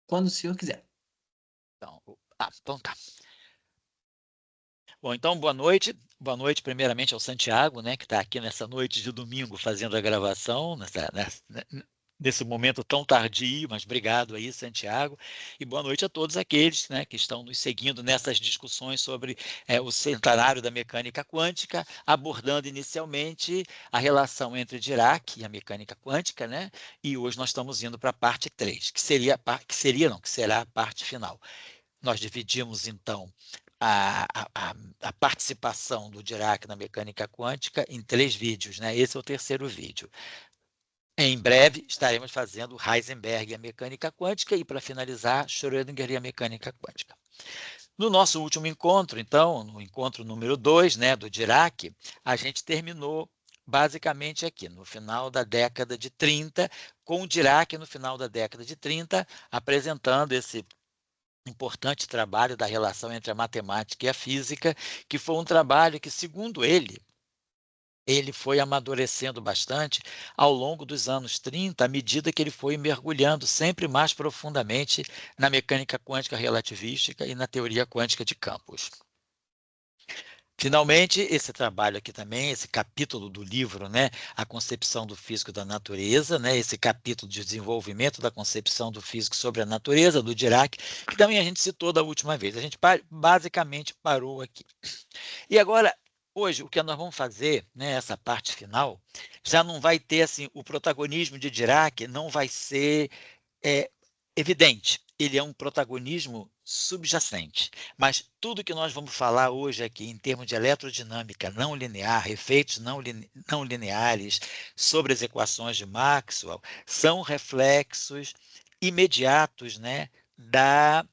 Quando o senhor quiser. Então tá. Bom, então boa noite. Boa noite, primeiramente, ao Santiago, né, que está aqui nessa noite de domingo fazendo a gravação, nesse momento tão tardio, mas obrigado aí, Santiago. E boa noite a todos aqueles, né, que estão nos seguindo nessas discussões sobre o centenário da mecânica quântica, abordando inicialmente a relação entre Dirac e a mecânica quântica, né? E hoje nós estamos indo para a parte 3, que será a parte final. Nós dividimos, então, a participação do Dirac na mecânica quântica em 3 vídeos, né? Esse é o terceiro vídeo. Em breve, estaremos fazendo Heisenberg e a mecânica quântica e, para finalizar, Schrödinger e a mecânica quântica. No nosso último encontro, então, no encontro número 2, né, do Dirac, a gente terminou basicamente aqui, no final da década de 30, com o Dirac, no final da década de 30, apresentando esse importante trabalho da relação entre a matemática e a física, que foi um trabalho que, segundo ele foi amadurecendo bastante ao longo dos anos 30, à medida que ele foi mergulhando sempre mais profundamente na mecânica quântica relativística e na teoria quântica de campos. Finalmente, esse trabalho aqui também, esse capítulo do livro, né, A Concepção do Físico da Natureza, né, esse capítulo de desenvolvimento da concepção do físico sobre a natureza, do Dirac, que também a gente citou da última vez. A gente basicamente parou aqui. E agora, hoje, o que nós vamos fazer, né, essa parte final, já não vai ter, assim, o protagonismo de Dirac não vai ser é evidente, ele é um protagonismo subjacente, mas tudo que nós vamos falar hoje aqui em termos de eletrodinâmica não linear, efeitos não lineares sobre as equações de Maxwell, são reflexos imediatos, né, da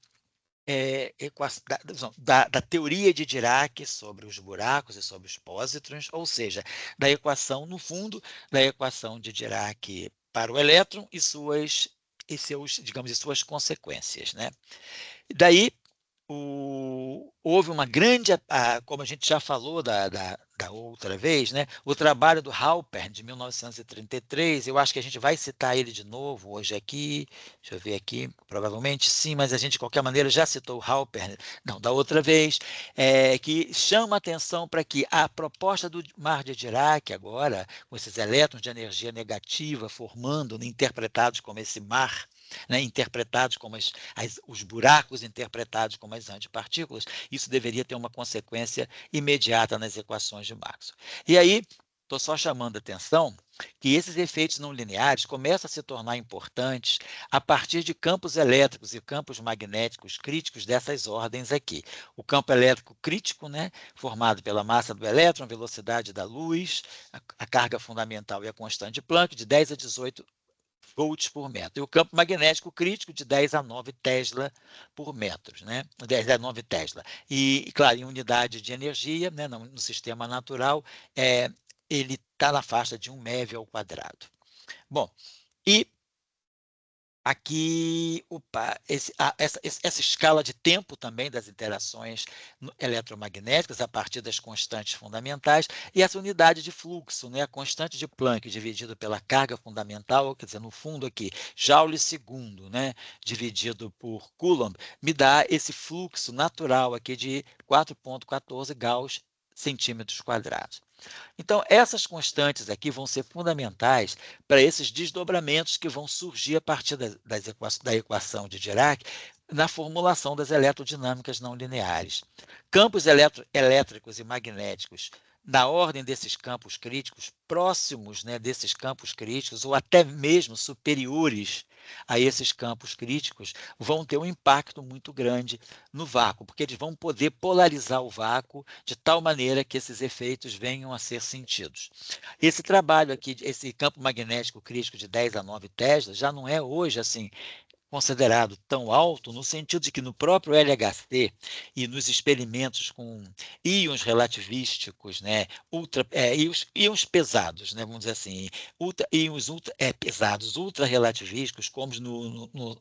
teoria de Dirac sobre os buracos e sobre os pósitrons, ou seja, da equação, no fundo, da equação de Dirac para o elétron e suas consequências, né? E daí houve uma grande, como a gente já falou da outra vez, né? O trabalho do Halpern, de 1933, eu acho que a gente vai citar ele de novo hoje aqui, deixa eu ver aqui, provavelmente sim, mas a gente, de qualquer maneira, já citou o Halpern, não, da outra vez, que chama atenção para que a proposta do mar de Dirac agora, com esses elétrons de energia negativa formando, interpretados como esse mar, né, interpretados como os buracos interpretados como as antipartículas, isso deveria ter uma consequência imediata nas equações de Maxwell. E aí, estou só chamando a atenção que esses efeitos não lineares começam a se tornar importantes a partir de campos elétricos e campos magnéticos críticos dessas ordens aqui. O campo elétrico crítico, né, formado pela massa do elétron, velocidade da luz, a carga fundamental e a constante de Planck, de 10 a 18 volts por metro. E o campo magnético crítico de 10 a 9 Tesla por metro, né? 10 a 9 Tesla. E, claro, em unidade de energia, né, no sistema natural, ele está na faixa de 1 MeV ao quadrado. Bom, e aqui, essa escala de tempo também das interações eletromagnéticas a partir das constantes fundamentais e essa unidade de fluxo, né, a constante de Planck dividido pela carga fundamental, quer dizer, no fundo aqui, Joule segundo, né, dividido por Coulomb, me dá esse fluxo natural aqui de 4,14 Gauss centímetros quadrados. Então, essas constantes aqui vão ser fundamentais para esses desdobramentos que vão surgir a partir da equação de Dirac na formulação das eletrodinâmicas não lineares. Campos elétricos e magnéticos na ordem desses campos críticos, próximos, né, desses campos críticos, ou até mesmo superiores a esses campos críticos, vão ter um impacto muito grande no vácuo, porque eles vão poder polarizar o vácuo de tal maneira que esses efeitos venham a ser sentidos. Esse trabalho aqui, esse campo magnético crítico de 10 a 9 Tesla, já não é hoje assim considerado tão alto, no sentido de que no próprio LHC e nos experimentos com íons relativísticos, né, íons pesados, né, vamos dizer assim, íons pesados, ultra relativísticos, como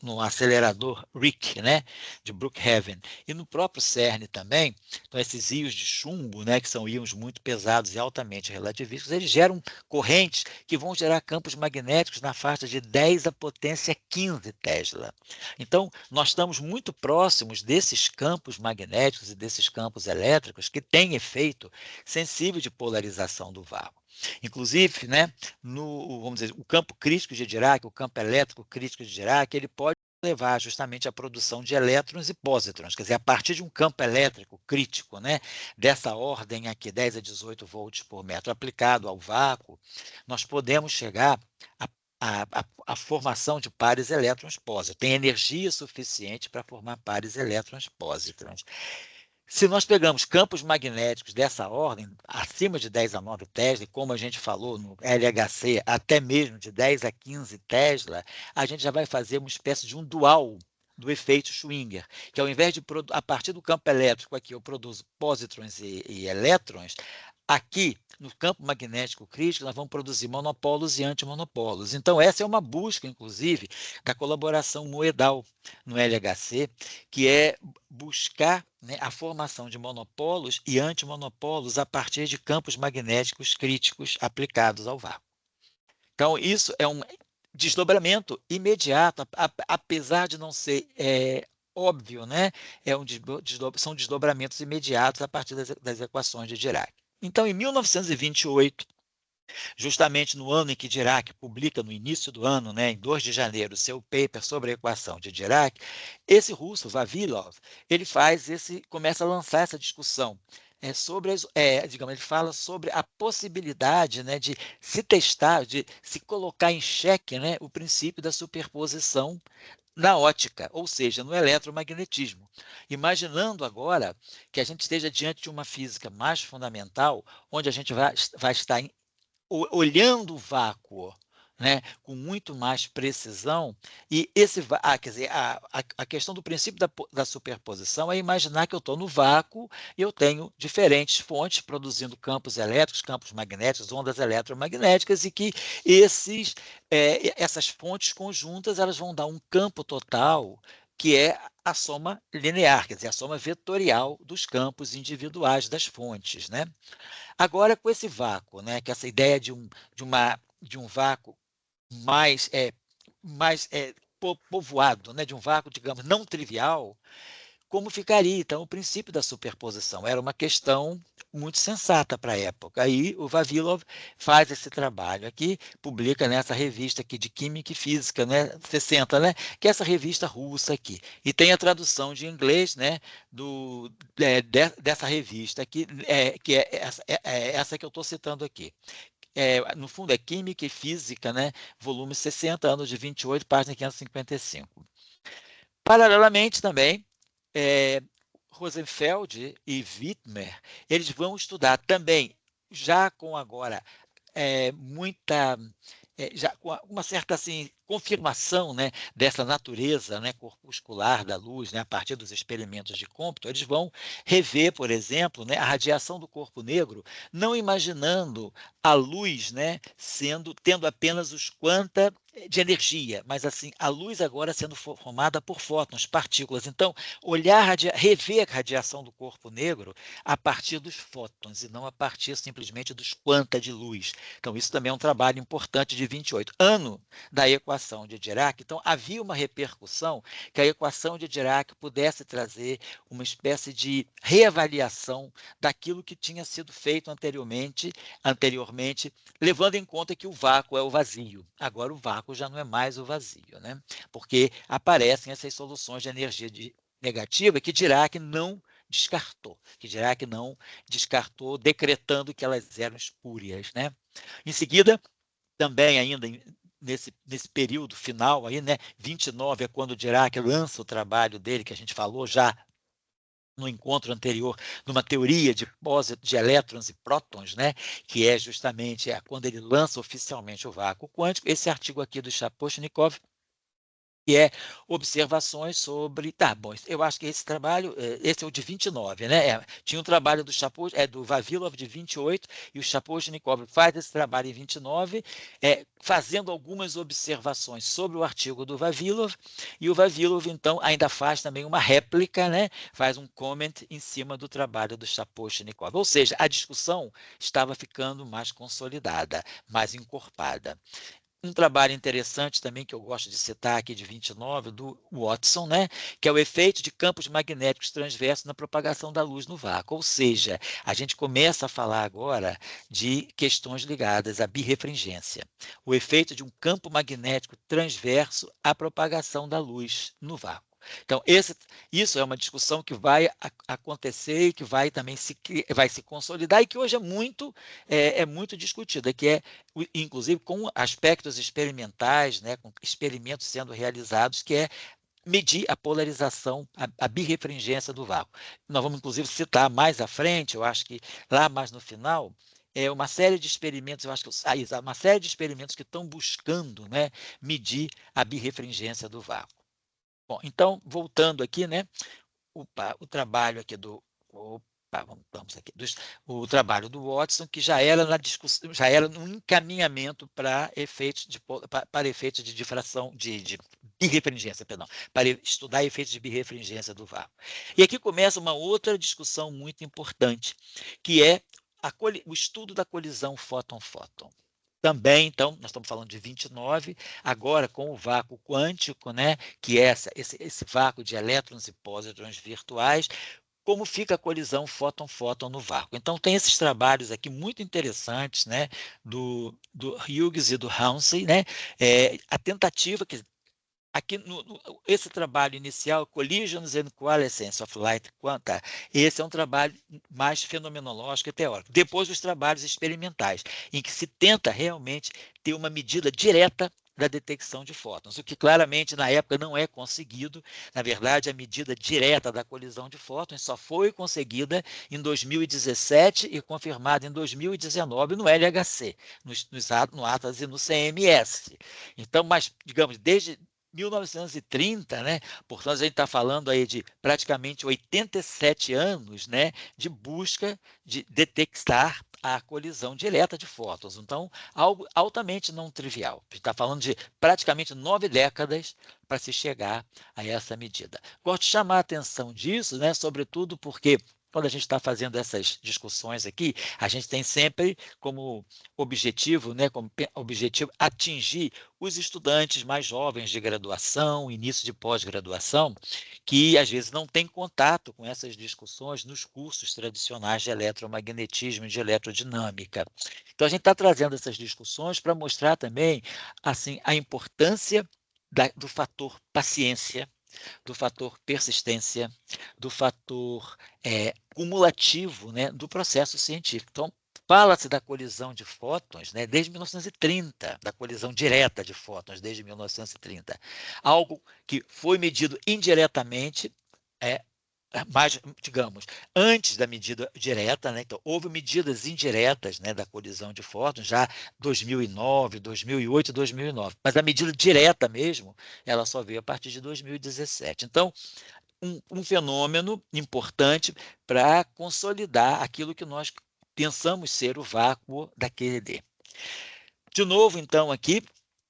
no acelerador RHIC, né, de Brookhaven, e no próprio CERN também, então esses íons de chumbo, né, que são íons muito pesados e altamente relativísticos, eles geram correntes que vão gerar campos magnéticos na faixa de 10 à potência 15 Tesla. Tesla. Então, nós estamos muito próximos desses campos magnéticos e desses campos elétricos que têm efeito sensível de polarização do vácuo. Inclusive, né, vamos dizer, o campo crítico de Dirac, o campo elétrico crítico de Dirac, ele pode levar justamente à produção de elétrons e pósitrons, quer dizer, a partir de um campo elétrico crítico, né, dessa ordem aqui, 10 a 18 volts por metro, aplicado ao vácuo, nós podemos chegar à formação de pares elétrons-pósitrons. Tem energia suficiente para formar pares elétrons-pósitrons. Se nós pegamos campos magnéticos dessa ordem, acima de 10 a 9 Tesla, e como a gente falou no LHC, até mesmo de 10 a 15 Tesla, a gente já vai fazer uma espécie de um dual do efeito Schwinger, que ao invés de, a partir do campo elétrico aqui eu produzo pósitrons e elétrons, aqui, no campo magnético crítico, nós vamos produzir monopolos e antimonopolos. Então, essa é uma busca, inclusive, da colaboração moedal no LHC, que é buscar, né, a formação de monopolos e antimonopolos a partir de campos magnéticos críticos aplicados ao vácuo. Então, isso é um desdobramento imediato, apesar de não ser óbvio, né? São desdobramentos imediatos a partir das equações de Dirac. Então, em 1928, justamente no ano em que Dirac publica, no início do ano, né, em 2 de janeiro, seu paper sobre a equação de Dirac, esse russo, Vavilov, ele começa a lançar essa discussão sobre, digamos, ele fala sobre a possibilidade, né, de se testar, de se colocar em xeque, né, o princípio da superposição na ótica, ou seja, no eletromagnetismo. Imaginando agora que a gente esteja diante de uma física mais fundamental, onde a gente vai estar olhando o vácuo, né, com muito mais precisão, e quer dizer, a questão do princípio da superposição é imaginar que eu estou no vácuo e eu tenho diferentes fontes produzindo campos elétricos, campos magnéticos, ondas eletromagnéticas, e que essas fontes conjuntas elas vão dar um campo total que é a soma linear, quer dizer, a soma vetorial dos campos individuais das fontes, né? Agora, com esse vácuo, né, que essa ideia de um vácuo mais povoado, né, de um vácuo, digamos, não trivial, como ficaria, então, o princípio da superposição? Era uma questão muito sensata para a época. Aí o Vavilov faz esse trabalho aqui, publica nessa revista aqui de Química e Física, né, 60, né, que é essa revista russa aqui. E tem a tradução de inglês, né, dessa revista aqui, que é essa que eu estou citando aqui. No fundo, é Química e Física, né, volume 60, anos de 28, página 555. Paralelamente também, Rosenfeld e Wittmer, eles vão estudar também, já com agora muita, já com uma certa assim, confirmação, né, dessa natureza, né, corpuscular da luz, né, a partir dos experimentos de Compton, eles vão rever, por exemplo, né, a radiação do corpo negro, não imaginando a luz, né, tendo apenas os quanta de energia, mas assim a luz agora sendo formada por fótons, partículas. Então, rever a radiação do corpo negro a partir dos fótons e não a partir simplesmente dos quanta de luz. Então, isso também é um trabalho importante de 28, ano da equação de Dirac. Então, havia uma repercussão que a equação de Dirac pudesse trazer uma espécie de reavaliação daquilo que tinha sido feito anteriormente, levando em conta que o vácuo é o vazio. Agora, o vácuo já não é mais o vazio, né? Porque aparecem essas soluções de energia negativa que Dirac não descartou, decretando que elas eram espúrias, né? Em seguida, também ainda nesse período final, aí, né, 29 é quando Dirac lança o trabalho dele, que a gente falou já no encontro anterior, numa teoria de elétrons e prótons, né, que é justamente quando ele lança oficialmente o vácuo quântico. Esse artigo aqui do Shaposhnikov, que é observações sobre... Tá, bom, eu acho que esse trabalho, esse é o de 29, né? Tinha um trabalho do Vavilov de 28, e o Shaposhnikov faz esse trabalho em 29, fazendo algumas observações sobre o artigo do Vavilov, e o Vavilov, então, ainda faz também uma réplica, né? Faz um comment em cima do trabalho do Shaposhnikov. Ou seja, a discussão estava ficando mais consolidada, mais encorpada. um trabalho interessante também, que eu gosto de citar aqui, de 29, do Watson, né, que é o efeito de campos magnéticos transversos na propagação da luz no vácuo. Ou seja, a gente começa a falar agora de questões ligadas à birrefringência. O efeito de um campo magnético transverso à propagação da luz no vácuo. Então, isso é uma discussão que vai acontecer e que vai também vai se consolidar e que hoje é muito discutida, que é, inclusive, com aspectos experimentais, né, com experimentos sendo realizados, que é medir a polarização, a birrefringência do vácuo. Nós vamos, inclusive, citar mais à frente, eu acho que lá mais no final, uma série de experimentos, eu acho que uma série de experimentos que estão buscando, né, medir a birrefringência do vácuo. Bom, então, voltando aqui, né, o trabalho aqui vamos aqui, o trabalho do Watson, que já era na discussão, já era no encaminhamento para efeitos de difração, de birrefringência, perdão, para estudar efeitos de birrefringência do vácuo. E aqui começa uma outra discussão muito importante, que é o estudo da colisão fóton-fóton. Também, então, nós estamos falando de 29, agora com o vácuo quântico, né, que é esse vácuo de elétrons e pósitrons virtuais, como fica a colisão fóton-fóton no vácuo. Então, tem esses trabalhos aqui muito interessantes, né, do Hughes e do Hounsey, né, a tentativa que aqui esse trabalho inicial, Collisions and Coalescence of Light Quanta, esse é um trabalho mais fenomenológico e teórico. Depois, os trabalhos experimentais, em que se tenta realmente ter uma medida direta da detecção de fótons, o que claramente na época não é conseguido. Na verdade, a medida direta da colisão de fótons só foi conseguida em 2017 e confirmada em 2019 no LHC, no Atlas e no CMS. Então, mas, digamos, desde 1930, né? Portanto, a gente está falando aí de praticamente 87 anos, né, de busca de detectar a colisão direta de fótons. Então, algo altamente não trivial. A gente está falando de praticamente 9 décadas para se chegar a essa medida. Gosto de chamar a atenção disso, né, sobretudo porque quando a gente está fazendo essas discussões aqui, a gente tem sempre como objetivo, né, atingir os estudantes mais jovens de graduação, início de pós-graduação, que às vezes não têm contato com essas discussões nos cursos tradicionais de eletromagnetismo e de eletrodinâmica. Então, a gente está trazendo essas discussões para mostrar também assim, a importância do fator paciência, do fator persistência, do fator cumulativo, né, do processo científico. Então, fala-se da colisão de fótons, né, desde 1930, da colisão direta de fótons desde 1930. Algo que foi medido indiretamente, mas, digamos, antes da medida direta, né, então, houve medidas indiretas, né, da colisão de fótons, já 2009, 2008, 2009, mas a medida direta mesmo, ela só veio a partir de 2017. Então, um fenômeno importante para consolidar aquilo que nós pensamos ser o vácuo da QED. De novo, então, aqui,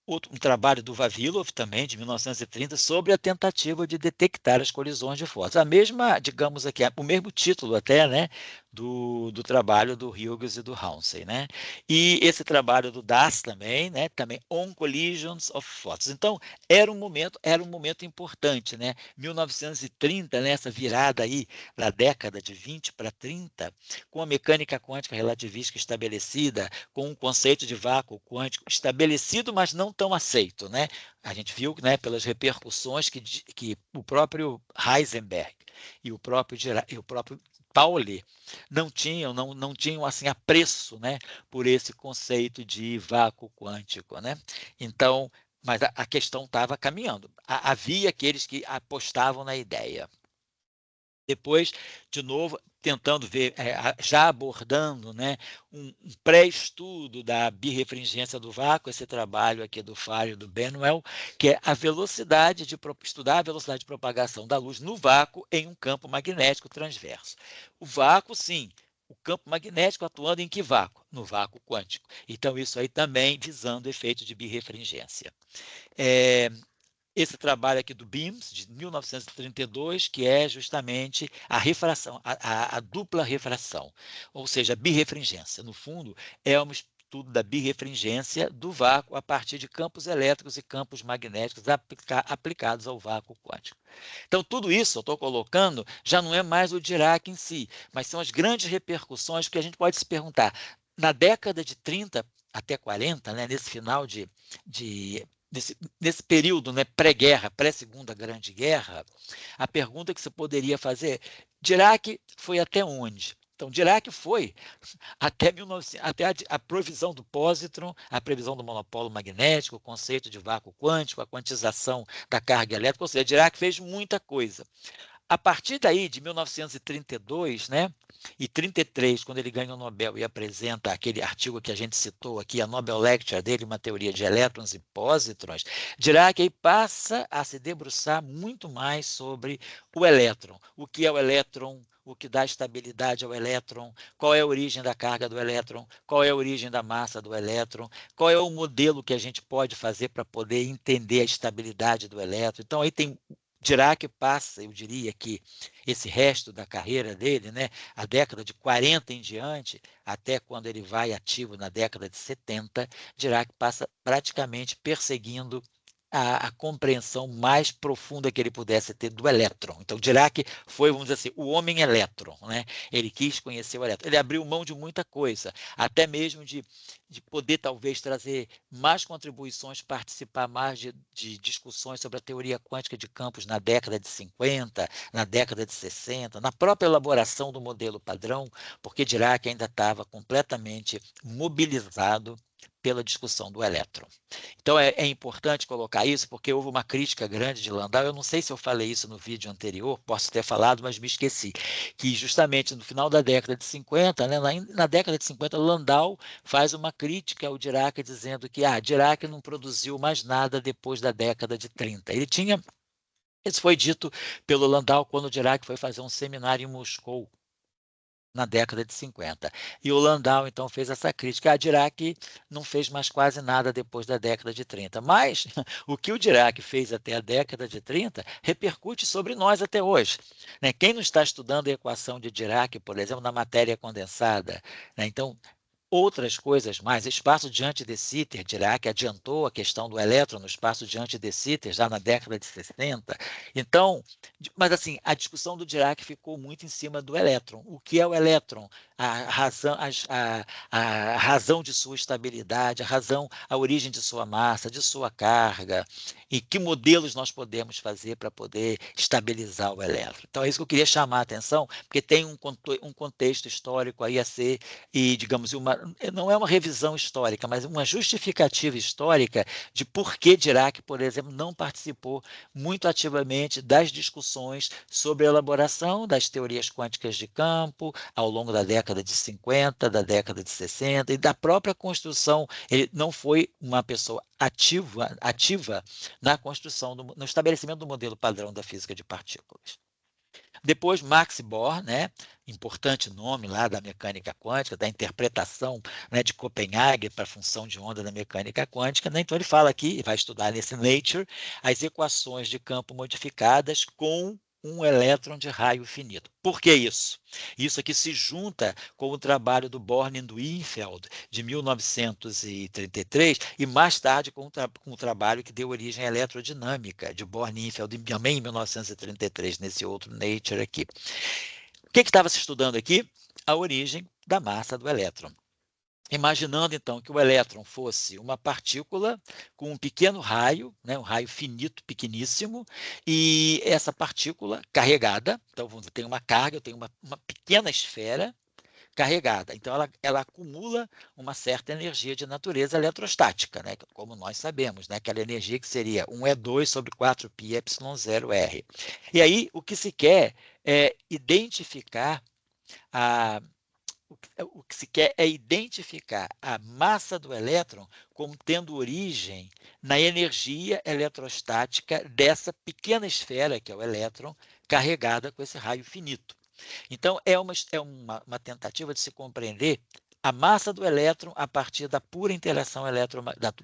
um trabalho do Vavilov, também, de 1930, sobre a tentativa de detectar as colisões de fótons. A mesma, digamos aqui, o mesmo título até, né, do trabalho do Hughes e do Hounsey, né? E esse trabalho do Das também, né, também On Collisions of Photons. Então, era um momento importante, né? 1930, nessa virada aí da década de 20 para 30, com a mecânica quântica relativística estabelecida, com um conceito de vácuo quântico estabelecido, mas não tão aceito, né? A gente viu, né, pelas repercussões que o próprio Heisenberg e o próprio Pauli não tinham assim apreço, né, por esse conceito de vácuo quântico, né? Então, mas a questão estava caminhando. Havia aqueles que apostavam na ideia. Depois, de novo, tentando ver, já abordando, né, um pré-estudo da birrefringência do vácuo, esse trabalho aqui do Farr e do Benwell, que é estudar a velocidade de propagação da luz no vácuo em um campo magnético transverso. O vácuo, sim, o campo magnético atuando em que vácuo? No vácuo quântico. Então, isso aí também visando o efeito de birrefringência. Esse trabalho aqui do Beams, de 1932, que é justamente a refração, a dupla refração, ou seja, a birrefringência. No fundo, é uma estudo da birrefringência do vácuo a partir de campos elétricos e campos magnéticos aplicados ao vácuo quântico. Então, tudo isso eu estou colocando já não é mais o Dirac em si, mas são as grandes repercussões que a gente pode se perguntar. Na década de 30 até 40, né, nesse final nesse período, né, pré-guerra, pré-segunda grande guerra, a pergunta que você poderia fazer, Dirac foi até onde? Então, Dirac foi até, 1900, até a provisão do pósitron, a previsão do monopólio magnético, o conceito de vácuo quântico, a quantização da carga elétrica, ou seja, Dirac fez muita coisa. A partir daí, de 1932, né, e 33, quando ele ganha o Nobel e apresenta aquele artigo que a gente citou aqui, a Nobel Lecture dele, uma teoria de elétrons e pósitrons, Dirac aí passa a se debruçar muito mais sobre o elétron. O que é o elétron? O que dá estabilidade ao elétron? Qual é a origem da carga do elétron? Qual é a origem da massa do elétron? Qual é o modelo que a gente pode fazer para poder entender a estabilidade do elétron? Então, aí tem Dirac passa, eu diria que esse resto da carreira dele, né, a década de 40 em diante, até quando ele vai ativo na década de 70, Dirac passa praticamente perseguindo a compreensão mais profunda que ele pudesse ter do elétron. Então, Dirac foi, vamos dizer assim, o homem elétron, né? Ele quis conhecer o elétron. Ele abriu mão de muita coisa, até mesmo de poder, talvez, trazer mais contribuições, participar mais de discussões sobre a teoria quântica de campos na década de 50, na década de 60, na própria elaboração do modelo padrão, porque Dirac ainda estava completamente mobilizado pela discussão do elétron. Então, é importante colocar isso, porque houve uma crítica grande de Landau. Eu não sei se eu falei isso no vídeo anterior, posso ter falado, mas me esqueci, que justamente no final da década de 50, né, na década de 50, Landau faz uma crítica ao Dirac, dizendo que Dirac não produziu mais nada depois da década de 30. Isso foi dito pelo Landau quando o Dirac foi fazer um seminário em Moscou, na década de 50. E o Landau, então, fez essa crítica. A Dirac não fez mais quase nada depois da década de 30. Mas o que o Dirac fez até a década de 30 repercute sobre nós até hoje. Né? Quem não está estudando a equação de Dirac, por exemplo, na matéria condensada, né? Então, outras coisas mais, espaço diante de Sitter, Dirac adiantou a questão do elétron no espaço diante de Sitter já na década de 60. Então, mas assim, a discussão do Dirac ficou muito em cima do elétron. O que é o elétron? A razão de sua estabilidade, a origem de sua massa, de sua carga, e que modelos nós podemos fazer para poder estabilizar o elétron. Então, é isso que eu queria chamar a atenção, porque tem um contexto histórico aí a ser, e, digamos, não é uma revisão histórica, mas uma justificativa histórica de por que Dirac, por exemplo, não participou muito ativamente das discussões sobre a elaboração das teorias quânticas de campo ao longo da década de 50, da década de 60 e da própria construção. Ele não foi uma pessoa ativa na construção, no estabelecimento do modelo padrão da física de partículas. Depois, Max Born, né, importante nome lá da mecânica quântica, da interpretação, né, de Copenhague para a função de onda da mecânica quântica. Né? Então, ele fala aqui, vai estudar nesse Nature, as equações de campo modificadas com um elétron de raio finito. Por que isso? Isso aqui se junta com o trabalho do Born e do Infeld, de 1933, e mais tarde com o trabalho que deu origem à eletrodinâmica, de Born e Infeld, também em 1933, nesse outro Nature aqui. O que estava se estudando aqui? A origem da massa do elétron. Imaginando, então, que o elétron fosse uma partícula com um pequeno raio, né, um raio finito, pequeníssimo, e essa partícula carregada, então tem uma carga, eu tenho uma pequena esfera carregada. Então, ela acumula uma certa energia de natureza eletrostática, né, como nós sabemos, né, aquela energia que seria 1E2 sobre 4πε0r. E aí, o que se quer é identificar o que se quer é identificar a massa do elétron como tendo origem na energia eletrostática dessa pequena esfera, que é o elétron, carregada com esse raio finito. Então, é uma tentativa de se compreender a massa do elétron a partir da pura interação,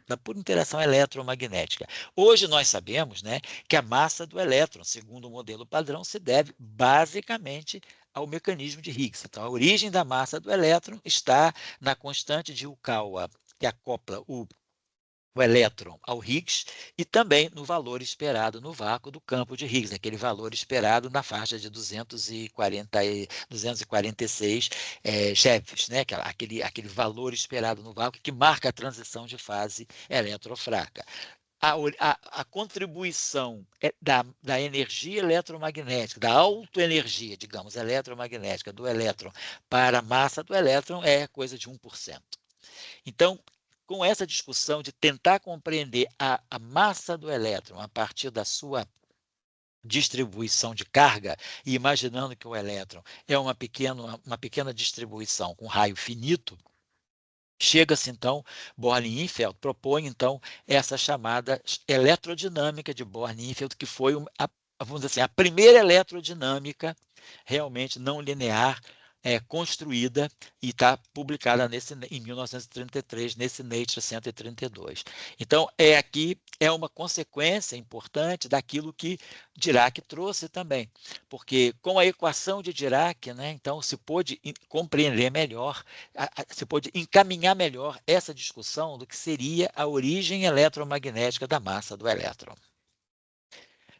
da pura interação eletromagnética. Hoje nós sabemos, né, que a massa do elétron, segundo o modelo padrão, se deve basicamente ao mecanismo de Higgs. Então, a origem da massa do elétron está na constante de Yukawa, que acopla o elétron ao Higgs, e também no valor esperado no vácuo do campo de Higgs, aquele valor esperado na faixa de 246 GeV, né? aquele valor esperado no vácuo que marca a transição de fase eletrofraca. A contribuição da energia eletromagnética, da autoenergia, digamos, eletromagnética do elétron para a massa do elétron é coisa de 1%. Então, com essa discussão de tentar compreender a massa do elétron a partir da sua distribuição de carga, e imaginando que o elétron é uma pequena distribuição com raio finito, chega-se, então, Born-Infeld propõe, então, essa chamada eletrodinâmica de Born-Infeld, que foi, vamos dizer assim, a primeira eletrodinâmica realmente não linear construída e está publicada em 1933, nesse Nature 132. Então, aqui é uma consequência importante daquilo que Dirac trouxe também, porque com a equação de Dirac, né, então, se pôde compreender melhor, se pôde encaminhar melhor essa discussão do que seria a origem eletromagnética da massa do elétron.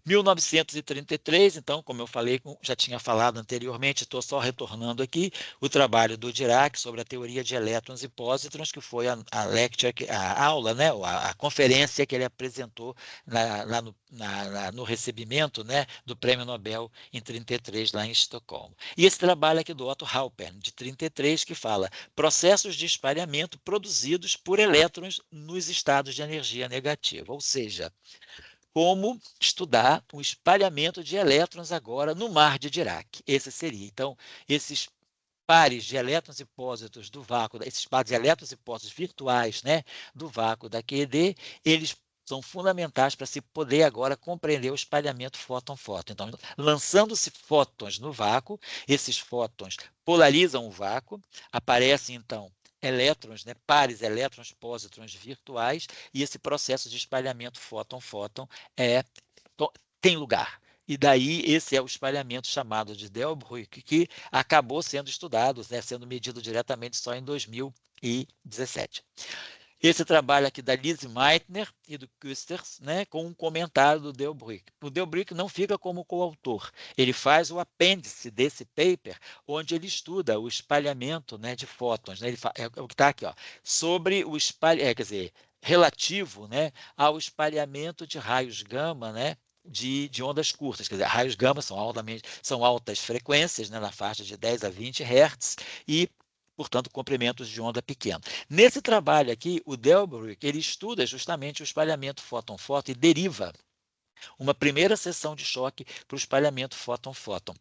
1933, então, como eu falei, já tinha falado anteriormente, estou só retornando aqui, o trabalho do Dirac sobre a teoria de elétrons e pósitrons, que foi a lecture, a aula, né, a conferência que ele apresentou lá no recebimento, né, do Prêmio Nobel em 33, lá em Estocolmo. E esse trabalho aqui do Otto Haupen, de 33, que fala processos de espalhamento produzidos por elétrons nos estados de energia negativa, ou seja, como estudar o espalhamento de elétrons agora no mar de Dirac. Esse seria, então, esses pares de elétrons e pósitrons do vácuo, esses pares de elétrons e pósitrons virtuais, né, do vácuo da QED, eles são fundamentais para se poder agora compreender o espalhamento fóton-fóton. Então, lançando-se fótons no vácuo, esses fótons polarizam o vácuo, aparecem, então, elétrons, né, pares elétrons-pósitrons virtuais, e esse processo de espalhamento fóton-fóton tem lugar. E daí esse é o espalhamento chamado de Delbrück, que acabou sendo estudado, né, sendo medido diretamente só em 2017. Esse trabalho aqui da Lise Meitner e do Küsters, né, com um comentário do Delbrück. O Delbrück não fica como coautor, ele faz o apêndice desse paper, onde ele estuda o espalhamento, né, de fótons. Né, é o que está aqui, ó, sobre o quer dizer, relativo, né, ao espalhamento de raios gama, né, de ondas curtas. Quer dizer, raios gama são altas frequências, né, na faixa de 10 a 20 Hz, e portanto, comprimentos de onda pequena. Nesse trabalho aqui, o Delbrück, ele estuda justamente o espalhamento fóton-fóton e deriva uma primeira seção de choque para o espalhamento fóton-fóton.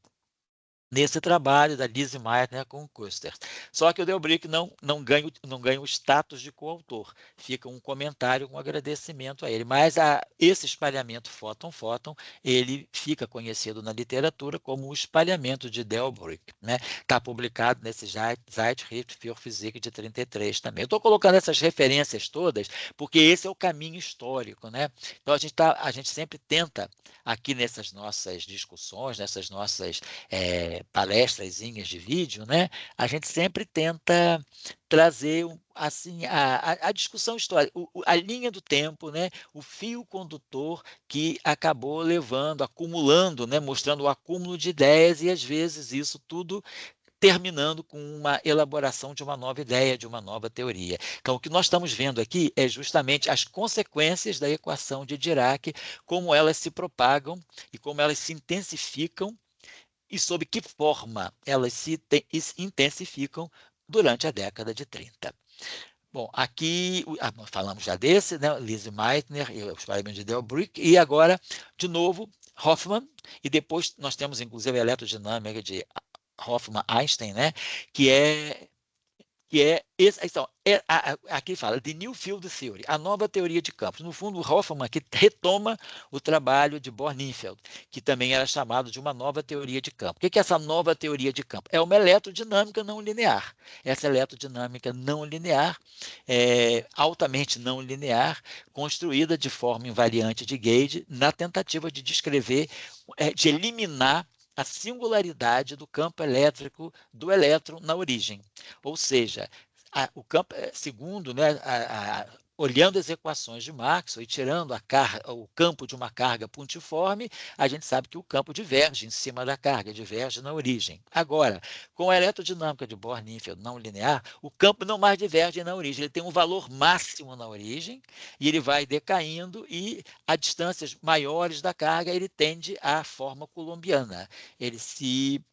Nesse trabalho da Lise Meitner com o Küster. Só que o Delbrück não ganha o status de coautor, fica um comentário, um agradecimento a ele. Mas esse espalhamento fóton-fóton, ele fica conhecido na literatura como o espalhamento de Delbrück. Né? Está publicado nesse Zeitschrift für Physik de 33 também. Eu estou colocando essas referências todas porque esse é o caminho histórico. Né? Então, a gente sempre tenta, aqui nessas nossas discussões, nessas nossas palestrazinhas de vídeo, né? A gente sempre tenta trazer assim a discussão histórica, a linha do tempo, né? O fio condutor que acabou levando, acumulando, né? Mostrando o acúmulo de ideias e às vezes isso tudo terminando com uma elaboração de uma nova ideia, de uma nova teoria. Então, o que nós estamos vendo aqui é justamente as consequências da equação de Dirac, como elas se propagam e como elas se intensificam e sob que forma elas se intensificam durante a década de 30. Bom, aqui falamos já desse, né, Lise Meitner e o espalhamento de Delbrück, e agora, de novo, Hoffmann, e depois nós temos, inclusive, a eletrodinâmica de Hoffmann-Einstein, né, que é então, aqui fala The New Field Theory, a nova teoria de campos. No fundo, Hoffmann que retoma o trabalho de Born-Infeld, que também era chamado de uma nova teoria de campo. O que é essa nova teoria de campo? É uma eletrodinâmica não linear. Essa eletrodinâmica não linear, altamente não linear, construída de forma invariante de Gauge, na tentativa de descrever, de eliminar a singularidade do campo elétrico do elétron na origem. Ou seja, o campo, segundo, né, olhando as equações de Maxwell e tirando o campo de uma carga pontiforme, a gente sabe que o campo diverge em cima da carga, diverge na origem. Agora, com a eletrodinâmica de Bohr-Ninfeld não linear, o campo não mais diverge na origem, ele tem um valor máximo na origem e ele vai decaindo e a distâncias maiores da carga ele tende à forma coulombiana. Ele se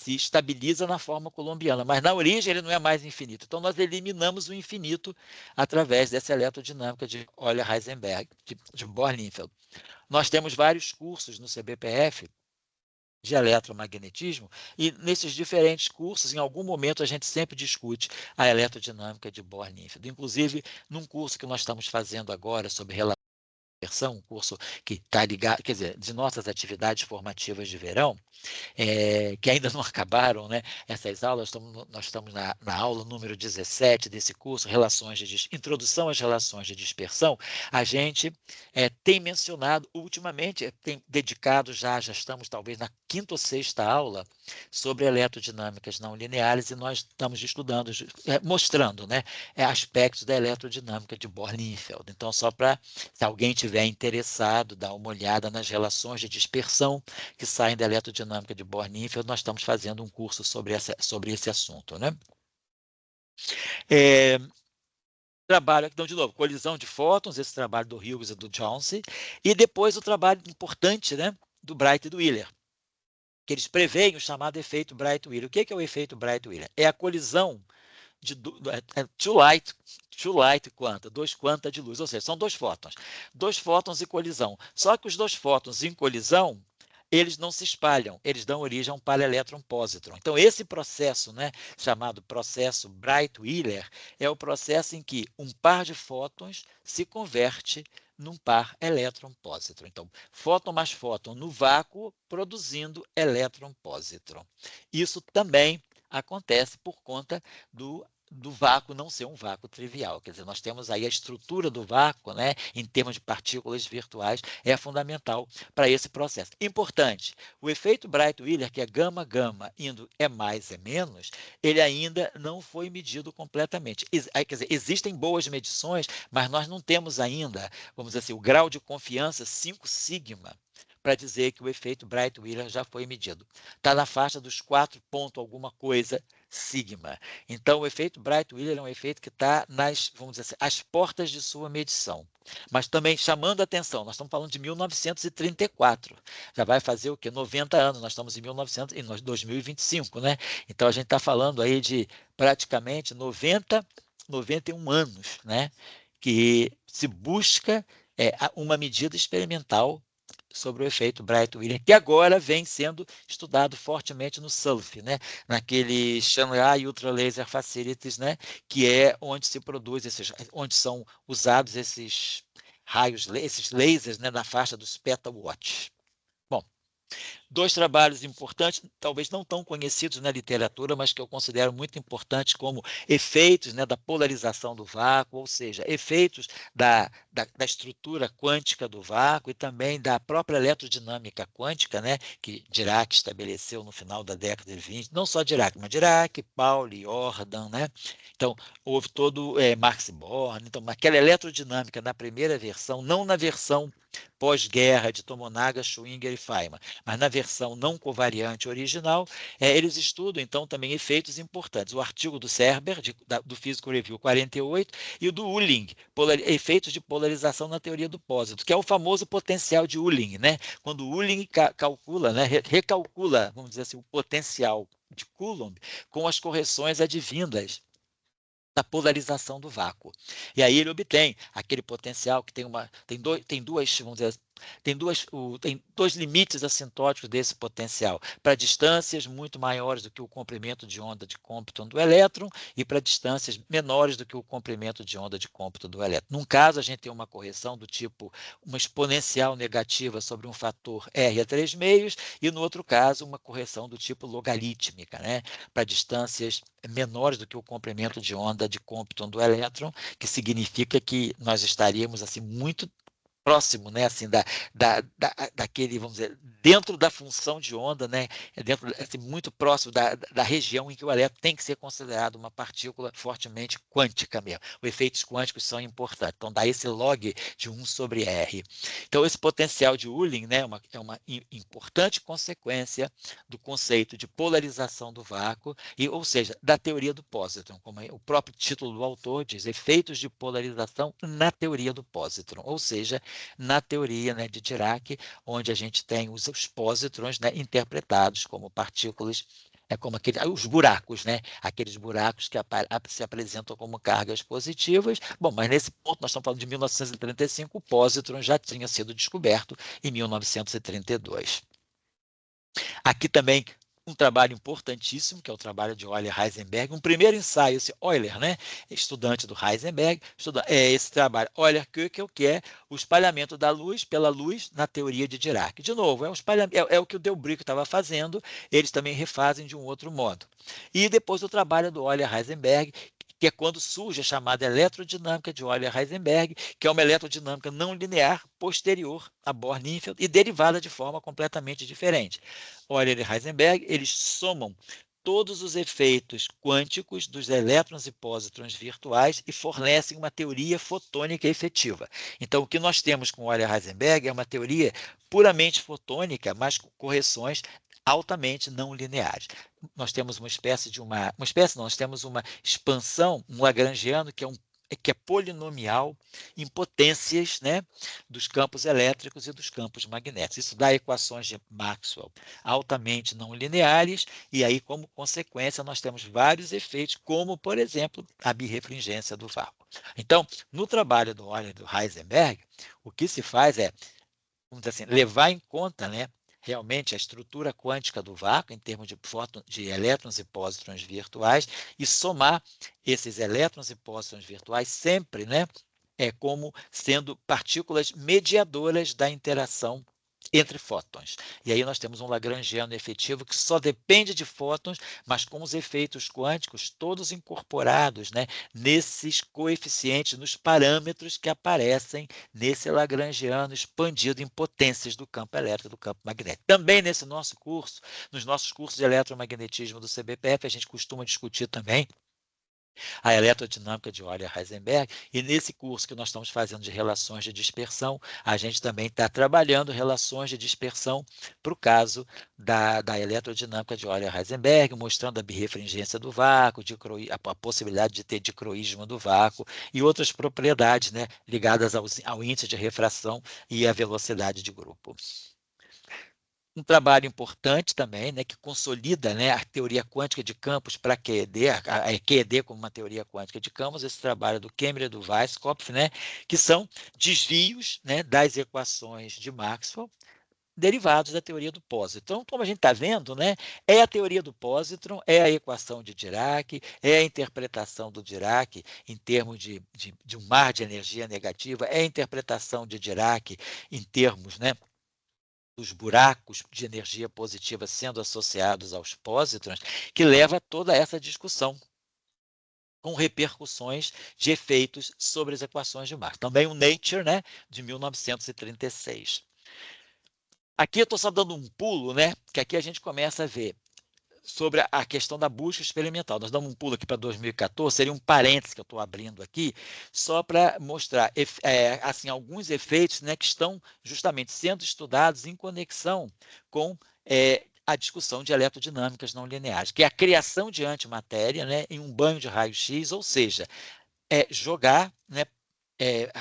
estabiliza na forma coulombiana, mas na origem ele não é mais infinito. Então, nós eliminamos o infinito através dessa eletrodinâmica de Euler-Heisenberg, de Bohr-Ninfeld. Nós temos vários cursos no CBPF de eletromagnetismo, e nesses diferentes cursos, em algum momento, a gente sempre discute a eletrodinâmica de Bohr-Ninfeld. Inclusive, num curso que nós estamos fazendo agora sobre dispersão, um curso que está ligado, quer dizer, de nossas atividades formativas de verão, que ainda não acabaram, né? Essas aulas, nós estamos na aula número 17 desse curso, Introdução às Relações de Dispersão. A gente tem mencionado, ultimamente, tem dedicado já estamos talvez na 5ª ou 6ª aula sobre eletrodinâmicas não lineares, e nós estamos estudando, mostrando, né, aspectos da eletrodinâmica de Bohr-Ninfeld. Então, só para, se alguém tiver interessado, dar uma olhada nas relações de dispersão que saem da eletrodinâmica de Bohr-Ninfeld, nós estamos fazendo um curso sobre esse assunto, né? Trabalho, então, de novo, colisão de fótons, esse trabalho do Hughes e do Johnson, e depois o trabalho importante, né, do Bright e do Wheeler, que eles preveem o chamado efeito Bright-Wheeler. O que é o efeito Bright-Wheeler? É a colisão de two light quanta, dois quanta de luz, ou seja, são dois fótons em colisão. Só que os dois fótons em colisão, eles não se espalham, eles dão origem a um paraelétron-pósitron. Então, esse processo, né, chamado processo Bright-Wheeler, é o processo em que um par de fótons se converte num par elétron-pósitron. Então, fóton mais fóton no vácuo, produzindo elétron-pósitron. Isso também acontece por conta do vácuo não ser um vácuo trivial. Quer dizer, nós temos aí a estrutura do vácuo, né, em termos de partículas virtuais, é fundamental para esse processo. Importante, o efeito Bright-Wheeler, que é gama-gama indo é mais é menos, ele ainda não foi medido completamente. Quer dizer, existem boas medições, mas nós não temos ainda, vamos dizer assim, o grau de confiança 5 sigma para dizer que o efeito Bright-Wheeler já foi medido. Está na faixa dos 4 ponto alguma coisa sigma. Então, o efeito Bright-Wheeler é um efeito que está vamos dizer assim, às portas de sua medição. Mas também chamando a atenção, nós estamos falando de 1934. Já vai fazer o quê? 90 anos, nós estamos em 2025, né? Então, a gente está falando aí de praticamente 91 anos, né? Que se busca uma medida experimental sobre o efeito Bright-Wheeler, que agora vem sendo estudado fortemente no SULF, né? Naquele Shanghai Ultra Laser Facilities, né? Que é onde se produz onde são usados esses raios, esses lasers, né? Na faixa dos petawatts. Bom, dois trabalhos importantes, talvez não tão conhecidos na literatura, mas que eu considero muito importantes como efeitos, né, da polarização do vácuo, ou seja, efeitos da estrutura quântica do vácuo e também da própria eletrodinâmica quântica, né, que Dirac estabeleceu no final da década de 20, não só Dirac, mas Dirac, Pauli, Jordan, né? Então, houve todo Max Born, então, aquela eletrodinâmica na primeira versão, não na versão pós-guerra de Tomonaga, Schwinger e Feynman, mas na versão não covariante original, eles estudam, então, também efeitos importantes. O artigo do Serber, do Physical Review 48, e o do Uling, efeitos de polarização na teoria do pósito, que é o famoso potencial de Uling, né? Quando o Uling calcula, né, recalcula, vamos dizer assim, o potencial de Coulomb com as correções advindas da polarização do vácuo. E aí ele obtém aquele potencial que tem duas, vamos dizer, tem dois limites assintóticos desse potencial, para distâncias muito maiores do que o comprimento de onda de Compton do elétron e para distâncias menores do que o comprimento de onda de Compton do elétron. Num caso, a gente tem uma correção do tipo uma exponencial negativa sobre um fator R a 3 meios, e no outro caso, uma correção do tipo logarítmica, né, para distâncias menores do que o comprimento de onda de Compton do elétron, que significa que nós estaríamos assim muito próximo, né, assim, daquele, vamos dizer, dentro da função de onda, né, dentro, assim, muito próximo da região em que o elétron tem que ser considerado uma partícula fortemente quântica mesmo. Os efeitos quânticos são importantes. Então, dá esse log de 1 sobre R. Então, esse potencial de Ullin, né, é uma importante consequência do conceito de polarização do vácuo, ou seja, da teoria do pósitron, como o próprio título do autor diz, efeitos de polarização na teoria do pósitron, ou seja, na teoria, né, de Dirac, onde a gente tem os pósitrons, né, interpretados como partículas, como os buracos, né? Aqueles buracos que se apresentam como cargas positivas. Bom, mas nesse ponto nós estamos falando de 1935, o pósitron já tinha sido descoberto em 1932. Aqui também um trabalho importantíssimo, que é o trabalho de Euler-Heisenberg, um primeiro ensaio, esse Euler, né, estudante do Heisenberg, esse trabalho Euler-Köckel, que é o espalhamento da luz pela luz na teoria de Dirac. De novo, é o que o Delbrück estava fazendo, eles também refazem de um outro modo. E depois o trabalho do Euler-Heisenberg, que é quando surge a chamada eletrodinâmica de Euler-Heisenberg, que é uma eletrodinâmica não linear posterior a Bohr-Ninfeld e derivada de forma completamente diferente. Euler e Heisenberg, eles somam todos os efeitos quânticos dos elétrons e pósitrons virtuais e fornecem uma teoria fotônica efetiva. Então, o que nós temos com Euler e Heisenberg é uma teoria puramente fotônica, mas com correções altamente não lineares. Nós temos nós temos uma expansão, um lagrangiano, que é polinomial em potências, né, dos campos elétricos e dos campos magnéticos. Isso dá equações de Maxwell altamente não lineares, e aí, como consequência, nós temos vários efeitos, como, por exemplo, a birrefringência do vácuo. Então, no trabalho do Euler e do Heisenberg, o que se faz é, vamos dizer assim, levar em conta, né, realmente a estrutura quântica do vácuo em termos de elétrons e pósitrons virtuais e somar esses elétrons e pósitrons virtuais sempre, né, como sendo partículas mediadoras da interação entre fótons. E aí nós temos um lagrangiano efetivo que só depende de fótons, mas com os efeitos quânticos todos incorporados, né, nesses coeficientes, nos parâmetros que aparecem nesse lagrangiano expandido em potências do campo elétrico e do campo magnético. Também nesse nosso curso, nos nossos cursos de eletromagnetismo do CBPF, a gente costuma discutir também a eletrodinâmica de Euler-Heisenberg, e nesse curso que nós estamos fazendo de relações de dispersão, a gente também está trabalhando relações de dispersão para o caso da eletrodinâmica de Euler-Heisenberg, mostrando a birrefringência do vácuo, a possibilidade de ter dicroísmo do vácuo e outras propriedades, né, ligadas ao índice de refração e à velocidade de grupo. Um trabalho importante também, né, que consolida, né, a teoria quântica de campos para QED, a QED como uma teoria quântica de campos, esse trabalho do Kemmerer e do Weisskopf, né, que são desvios, né, das equações de Maxwell derivados da teoria do pósitron. Então, como a gente está vendo, né, é a teoria do pósitron, é a equação de Dirac, é a interpretação do Dirac em termos de um mar de energia negativa, é a interpretação de Dirac em termos, né, dos buracos de energia positiva sendo associados aos pósitrons, que leva a toda essa discussão, com repercussões de efeitos sobre as equações de Marx. Também o Nature, né, de 1936. Aqui eu estou só dando um pulo, né, que aqui a gente começa a ver sobre a questão da busca experimental. Nós damos um pulo aqui para 2014, seria um parênteses que eu estou abrindo aqui, só para mostrar assim, alguns efeitos, né, que estão justamente sendo estudados em conexão com a discussão de eletrodinâmicas não lineares, que é a criação de antimatéria, né, em um banho de raio-x, ou seja, jogar, né,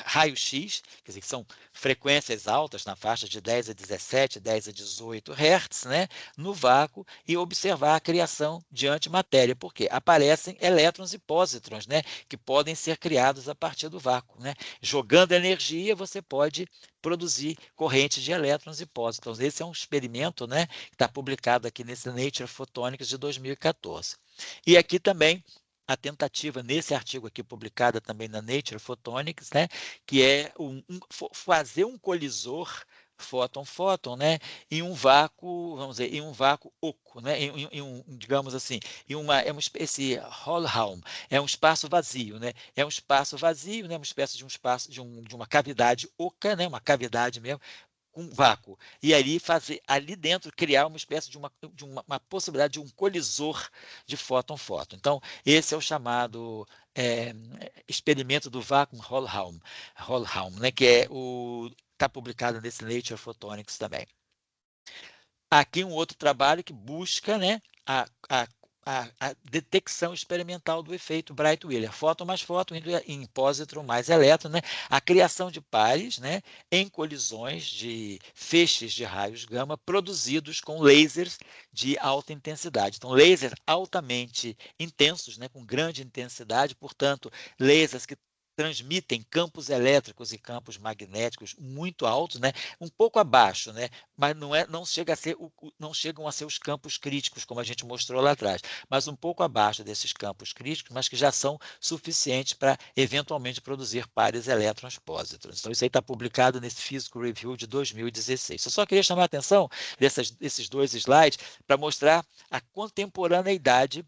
raio-x, quer dizer, que são frequências altas na faixa de 10 a 17, 10 a 18 Hz, né, no vácuo, e observar a criação de antimatéria, porque aparecem elétrons e pósitrons, né, que podem ser criados a partir do vácuo, né. Jogando energia, você pode produzir correntes de elétrons e pósitrons. Esse é um experimento, né, que está publicado aqui nesse Nature Photonics de 2014. E aqui também a tentativa, nesse artigo aqui publicado também na Nature Photonics, né, que é fazer um colisor fóton, né, em um vácuo, vamos dizer, em um vácuo oco, né, digamos assim, é uma espécie Hohlraum, é um espaço vazio, né, é um espaço vazio, né, uma espécie de um espaço de uma cavidade oca, né, uma cavidade mesmo, com vácuo. E ali dentro criar uma espécie uma possibilidade de um colisor de fóton-fóton. Então, esse é o chamado experimento do vácuo Hohlraum, né, que está publicado nesse Nature Photonics também. Aqui um outro trabalho que busca, né, a detecção experimental do efeito Bright-Wheeler, fóton mais fóton indo em pósitron mais elétron, né, a criação de pares, né, em colisões de feixes de raios gama produzidos com lasers de alta intensidade. Então, lasers altamente intensos, né, com grande intensidade, portanto, lasers que transmitem campos elétricos e campos magnéticos muito altos, né, um pouco abaixo, né, mas não chegam a ser os campos críticos, como a gente mostrou lá atrás, mas um pouco abaixo desses campos críticos, mas que já são suficientes para, eventualmente, produzir pares elétrons-pósitrons. Então, isso aí está publicado nesse Physical Review de 2016. Eu só queria chamar a atenção desses dois slides para mostrar a contemporaneidade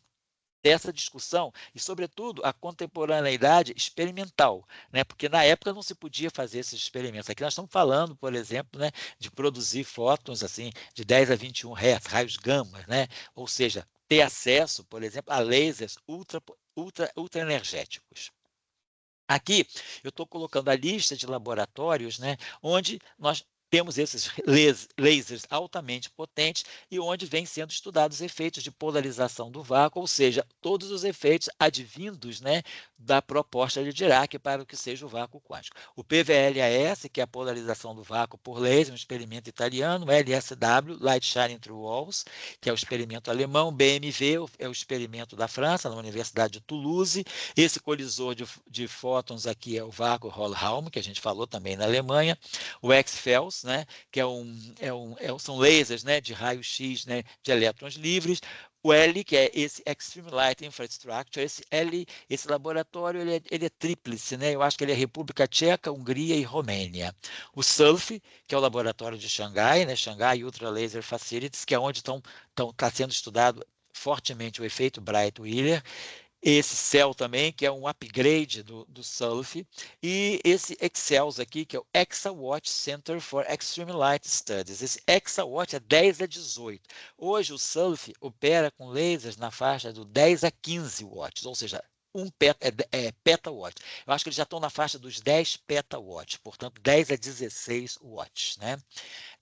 dessa discussão e, sobretudo, a contemporaneidade experimental, né? Porque na época não se podia fazer esses experimentos. Aqui nós estamos falando, por exemplo, né, de produzir fótons assim, de 10 a 21 Hz, raios gama, né? Ou seja, ter acesso, por exemplo, a lasers ultra energéticos. Aqui eu estou colocando a lista de laboratórios, né, onde nós temos esses lasers altamente potentes e onde vêm sendo estudados efeitos de polarização do vácuo, ou seja, todos os efeitos advindos, né, da proposta de Dirac para o que seja o vácuo quântico. O PVLAS, que é a polarização do vácuo por laser, um experimento italiano, o LSW, Light Shining Through Walls, que é o experimento alemão, BMV é o experimento da França, na Universidade de Toulouse. Esse colisor de fótons aqui é o vácuo Hohlraum, que a gente falou também na Alemanha. O X-FELS, né, que são lasers, né, de raio-x, né, de elétrons livres. O L, que é esse Extreme Light Infrastructure, esse laboratório ele é tríplice, né? Eu acho que ele é República Tcheca, Hungria e Romênia. O SULF, que é o laboratório de Xangai, né? Xangai Ultra Laser Facilities, que é onde está sendo estudado fortemente o efeito Bright-Wheeler. Esse CEL também, que é um upgrade do SULF, e esse EXCELS aqui, que é o ExaWatch Center for Extreme Light Studies. Esse ExaWatch é 10 a 18. Hoje o SULF opera com lasers na faixa do 10 a 15 watts, ou seja, petawatt. Eu acho que eles já estão na faixa dos 10 petawatts, portanto 10 a 16 watts, né,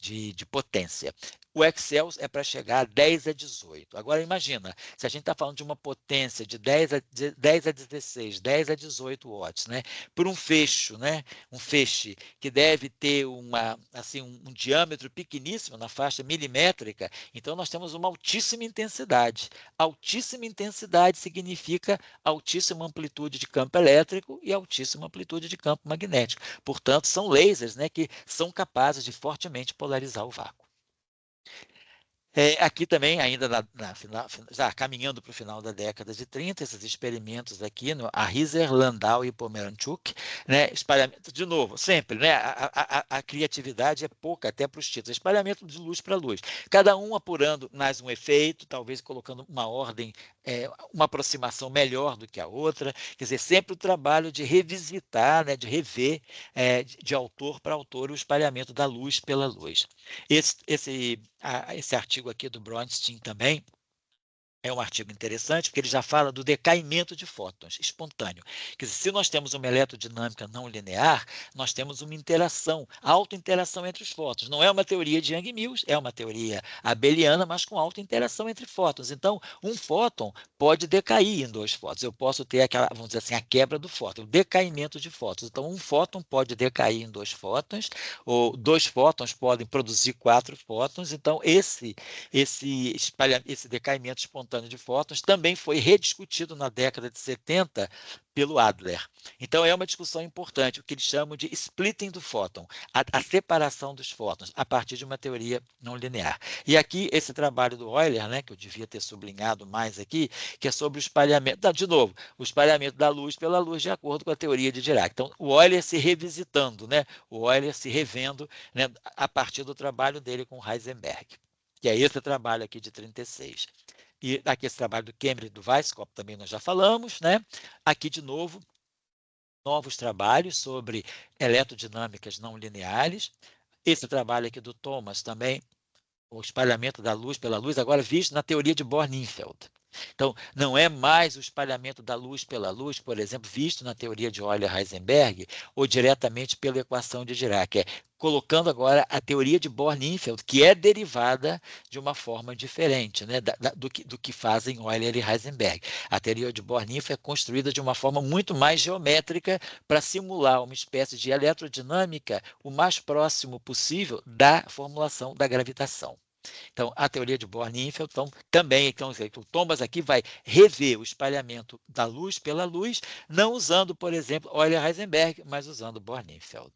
de potência. O Excels é para chegar a 10 a 18. Agora, imagina, se a gente está falando de uma potência de 10 a 16, 10 a 18 watts, né? Por um feixe, né? Um feixe que deve ter assim, um diâmetro pequeníssimo, na faixa milimétrica, então nós temos uma altíssima intensidade. Altíssima intensidade significa altíssima amplitude de campo elétrico e altíssima amplitude de campo magnético. Portanto, são lasers, né, que são capazes de fortemente polarizar o vácuo. Aqui também, ainda já caminhando para o final da década de 30, esses experimentos aqui, a Hieser, Landau e Pomeranchuk, né, espalhamento, de novo, sempre, né, a criatividade é pouca até para os títulos, espalhamento de luz para luz, cada um apurando mais um efeito, talvez colocando uma ordem, uma aproximação melhor do que a outra, quer dizer, sempre o trabalho de revisitar, né, de rever de autor para autor o espalhamento da luz pela luz. Esse artigo aqui do Bronstein também é um artigo interessante, porque ele já fala do decaimento de fótons espontâneo. Quer dizer, se nós temos uma eletrodinâmica não linear, nós temos uma interação, autointeração entre os fótons. Não é uma teoria de Young-Mills, é uma teoria abeliana, mas com autointeração entre fótons. Então, um fóton pode decair em dois fótons. Eu posso ter aquela, vamos dizer assim, a quebra do fóton, o decaimento de fótons. Então, um fóton pode decair em dois fótons, ou dois fótons podem produzir 4 fótons. Então, esse decaimento espontâneo espontâneo de fótons também foi rediscutido na década de 70 pelo Adler. Então, é uma discussão importante, o que eles chamam de splitting do fóton, a separação dos fótons, a partir de uma teoria não linear. E aqui, esse trabalho do Euler, né, que eu devia ter sublinhado mais aqui, que é sobre o espalhamento, de novo, o espalhamento da luz pela luz de acordo com a teoria de Dirac. Então, o Euler se revisitando, né, o Euler se revendo, né, a partir do trabalho dele com Heisenberg, que é esse trabalho aqui de 36. E aqui esse trabalho do Cambridge, do Weisskopf, também nós já falamos, né? Aqui, de novo, novos trabalhos sobre eletrodinâmicas não lineares. Esse trabalho aqui do Thomas também, o espalhamento da luz pela luz, agora visto na teoria de Bohr-Ninfeld. Então, não é mais o espalhamento da luz pela luz, por exemplo, visto na teoria de Euler-Heisenberg, ou diretamente pela equação de Dirac. É colocando agora a teoria de Bohr-Ninfeld, que é derivada de uma forma diferente, né, do que fazem Euler e Heisenberg. A teoria de Bohr-Ninfeld é construída de uma forma muito mais geométrica para simular uma espécie de eletrodinâmica o mais próximo possível da formulação da gravitação. Então, a teoria de Bohr-Ninfeld também, o Thomas aqui vai rever o espalhamento da luz pela luz, não usando, por exemplo, Euler-Heisenberg, mas usando Bohr-Ninfeld.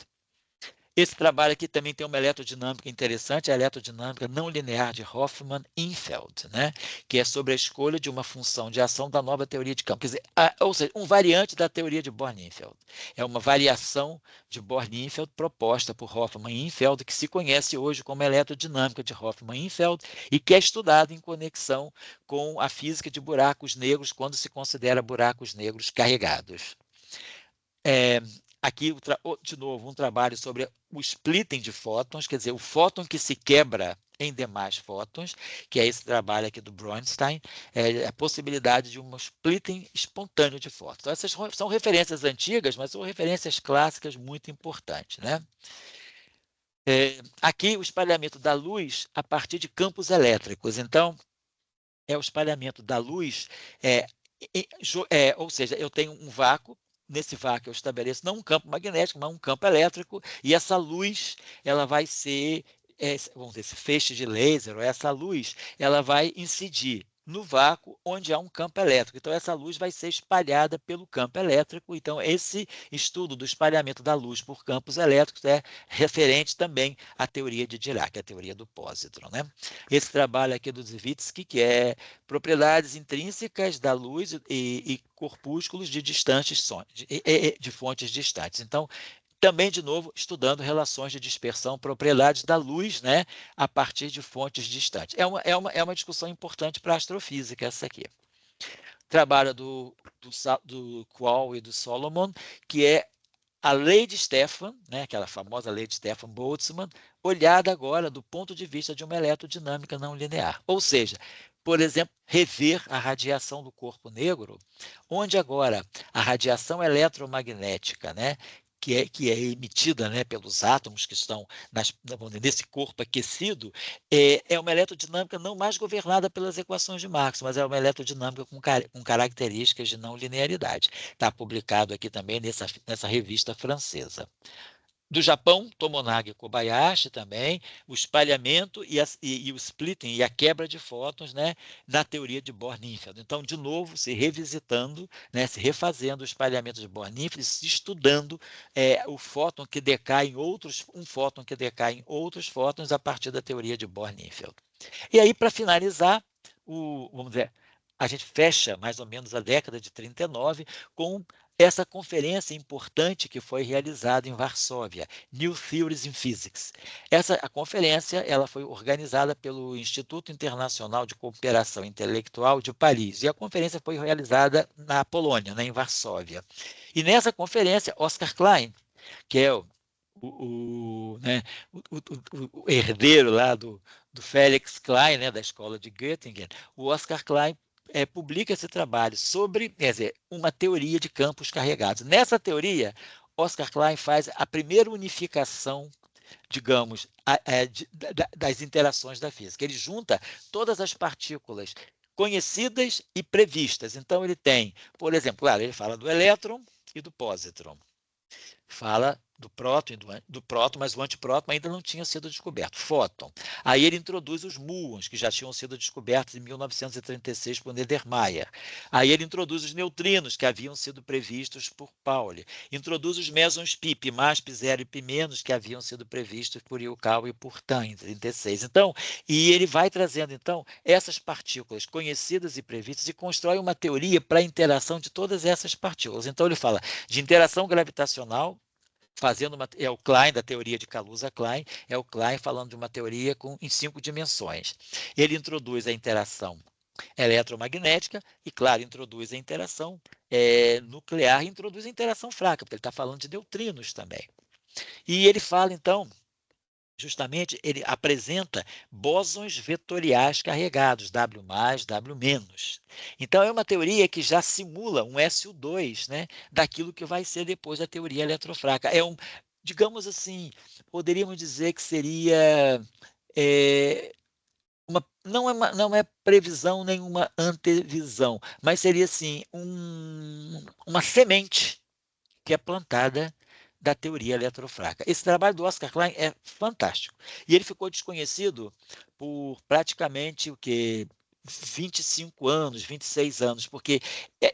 Esse trabalho aqui também tem uma eletrodinâmica interessante, a eletrodinâmica não linear de Hofmann-Infeld, né? Que é sobre a escolha de uma função de ação da nova teoria de campo. Quer dizer, ou seja, um variante da teoria de Bohr-Ninfeld. É uma variação de Bohr-Ninfeld proposta por Hofmann-Infeld, que se conhece hoje como eletrodinâmica de Hofmann-Infeld e que é estudada em conexão com a física de buracos negros quando se considera buracos negros carregados. Aqui, de novo, um trabalho sobre o splitting de fótons, quer dizer, o fóton que se quebra em demais fótons, que é esse trabalho aqui do Bronstein, a possibilidade de um splitting espontâneo de fótons. Então, essas são referências antigas, mas são referências clássicas muito importantes, né? Aqui, o espalhamento da luz a partir de campos elétricos. Então, é o espalhamento da luz, ou seja, eu tenho um vácuo, nesse vácuo eu estabeleço não um campo magnético, mas um campo elétrico, e essa luz ela vai ser, vamos dizer, esse feixe de laser, ou essa luz, ela vai incidir no vácuo onde há um campo elétrico. Então, essa luz vai ser espalhada pelo campo elétrico. Então, esse estudo do espalhamento da luz por campos elétricos é referente também à teoria de Dirac, a teoria do pósitron, né? Esse trabalho aqui do Zivitsky, que é propriedades intrínsecas da luz e corpúsculos de de fontes distantes. Então, também, de novo, estudando relações de dispersão, propriedades da luz, né, a partir de fontes distantes. É uma discussão importante para a astrofísica, essa aqui. Trabalho do Quall e do Solomon, que é a lei de Stefan, né, aquela famosa lei de Stefan-Boltzmann, olhada agora do ponto de vista de uma eletrodinâmica não linear. Ou seja, por exemplo, rever a radiação do corpo negro, onde agora a radiação eletromagnética, né, que é emitida, né, pelos átomos que estão nesse corpo aquecido, é uma eletrodinâmica não mais governada pelas equações de Marx, mas é uma eletrodinâmica com características de não linearidade. Está publicado aqui também nessa revista francesa. Do Japão, Tomonaga e Kobayashi também, o espalhamento e o splitting e a quebra de fótons, né, na teoria de Bohr-Ninfeld. Então, de novo, se revisitando, né, se refazendo o espalhamento de Bohr-Ninfeld, se estudando o fóton que decai em um fóton que decai em outros fótons a partir da teoria de Bohr-Ninfeld. E aí, para finalizar, vamos dizer, a gente fecha mais ou menos a década de 39 com essa conferência importante que foi realizada em Varsóvia, New Theories in Physics. A conferência ela foi organizada pelo Instituto Internacional de Cooperação Intelectual de Paris, e a conferência foi realizada na Polônia, né, em Varsóvia. E nessa conferência, Oscar Klein, que é né, o herdeiro lá do Felix Klein, né, da escola de Göttingen, o Oscar Klein publica esse trabalho sobre, quer dizer, uma teoria de campos carregados. Nessa teoria, Oscar Klein faz a primeira unificação, digamos, das interações da física. Ele junta todas as partículas conhecidas e previstas. Então, ele tem, por exemplo, claro, ele fala do elétron e do pósitron. Fala do próton, mas o antipróton ainda não tinha sido descoberto, fóton. Aí ele introduz os muons, que já tinham sido descobertos em 1936 por Niedermayer. Aí ele introduz os neutrinos, que haviam sido previstos por Pauli. Introduz os mesons pi, pi mais, pi zero e pi menos, que haviam sido previstos por Yukawa e por Tan, em 36. Então, e ele vai trazendo, então, essas partículas conhecidas e previstas e constrói uma teoria para a interação de todas essas partículas. Então, ele fala de interação gravitacional, é o Klein, da teoria de Kaluza-Klein, é o Klein falando de uma teoria em 5 dimensões. Ele introduz a interação eletromagnética e, claro, introduz a interação nuclear e introduz a interação fraca, porque ele está falando de neutrinos também. E ele fala, então, justamente, ele apresenta bósons vetoriais carregados, W+, W-. Então, é uma teoria que já simula um SU2, né, daquilo que vai ser depois a teoria eletrofraca. Digamos assim, poderíamos dizer que seria não é previsão nenhuma antevisão, mas seria assim uma semente que é plantada da teoria eletrofraca. Esse trabalho do Oscar Klein é fantástico. E ele ficou desconhecido por praticamente o quê? 25 anos, 26 anos, porque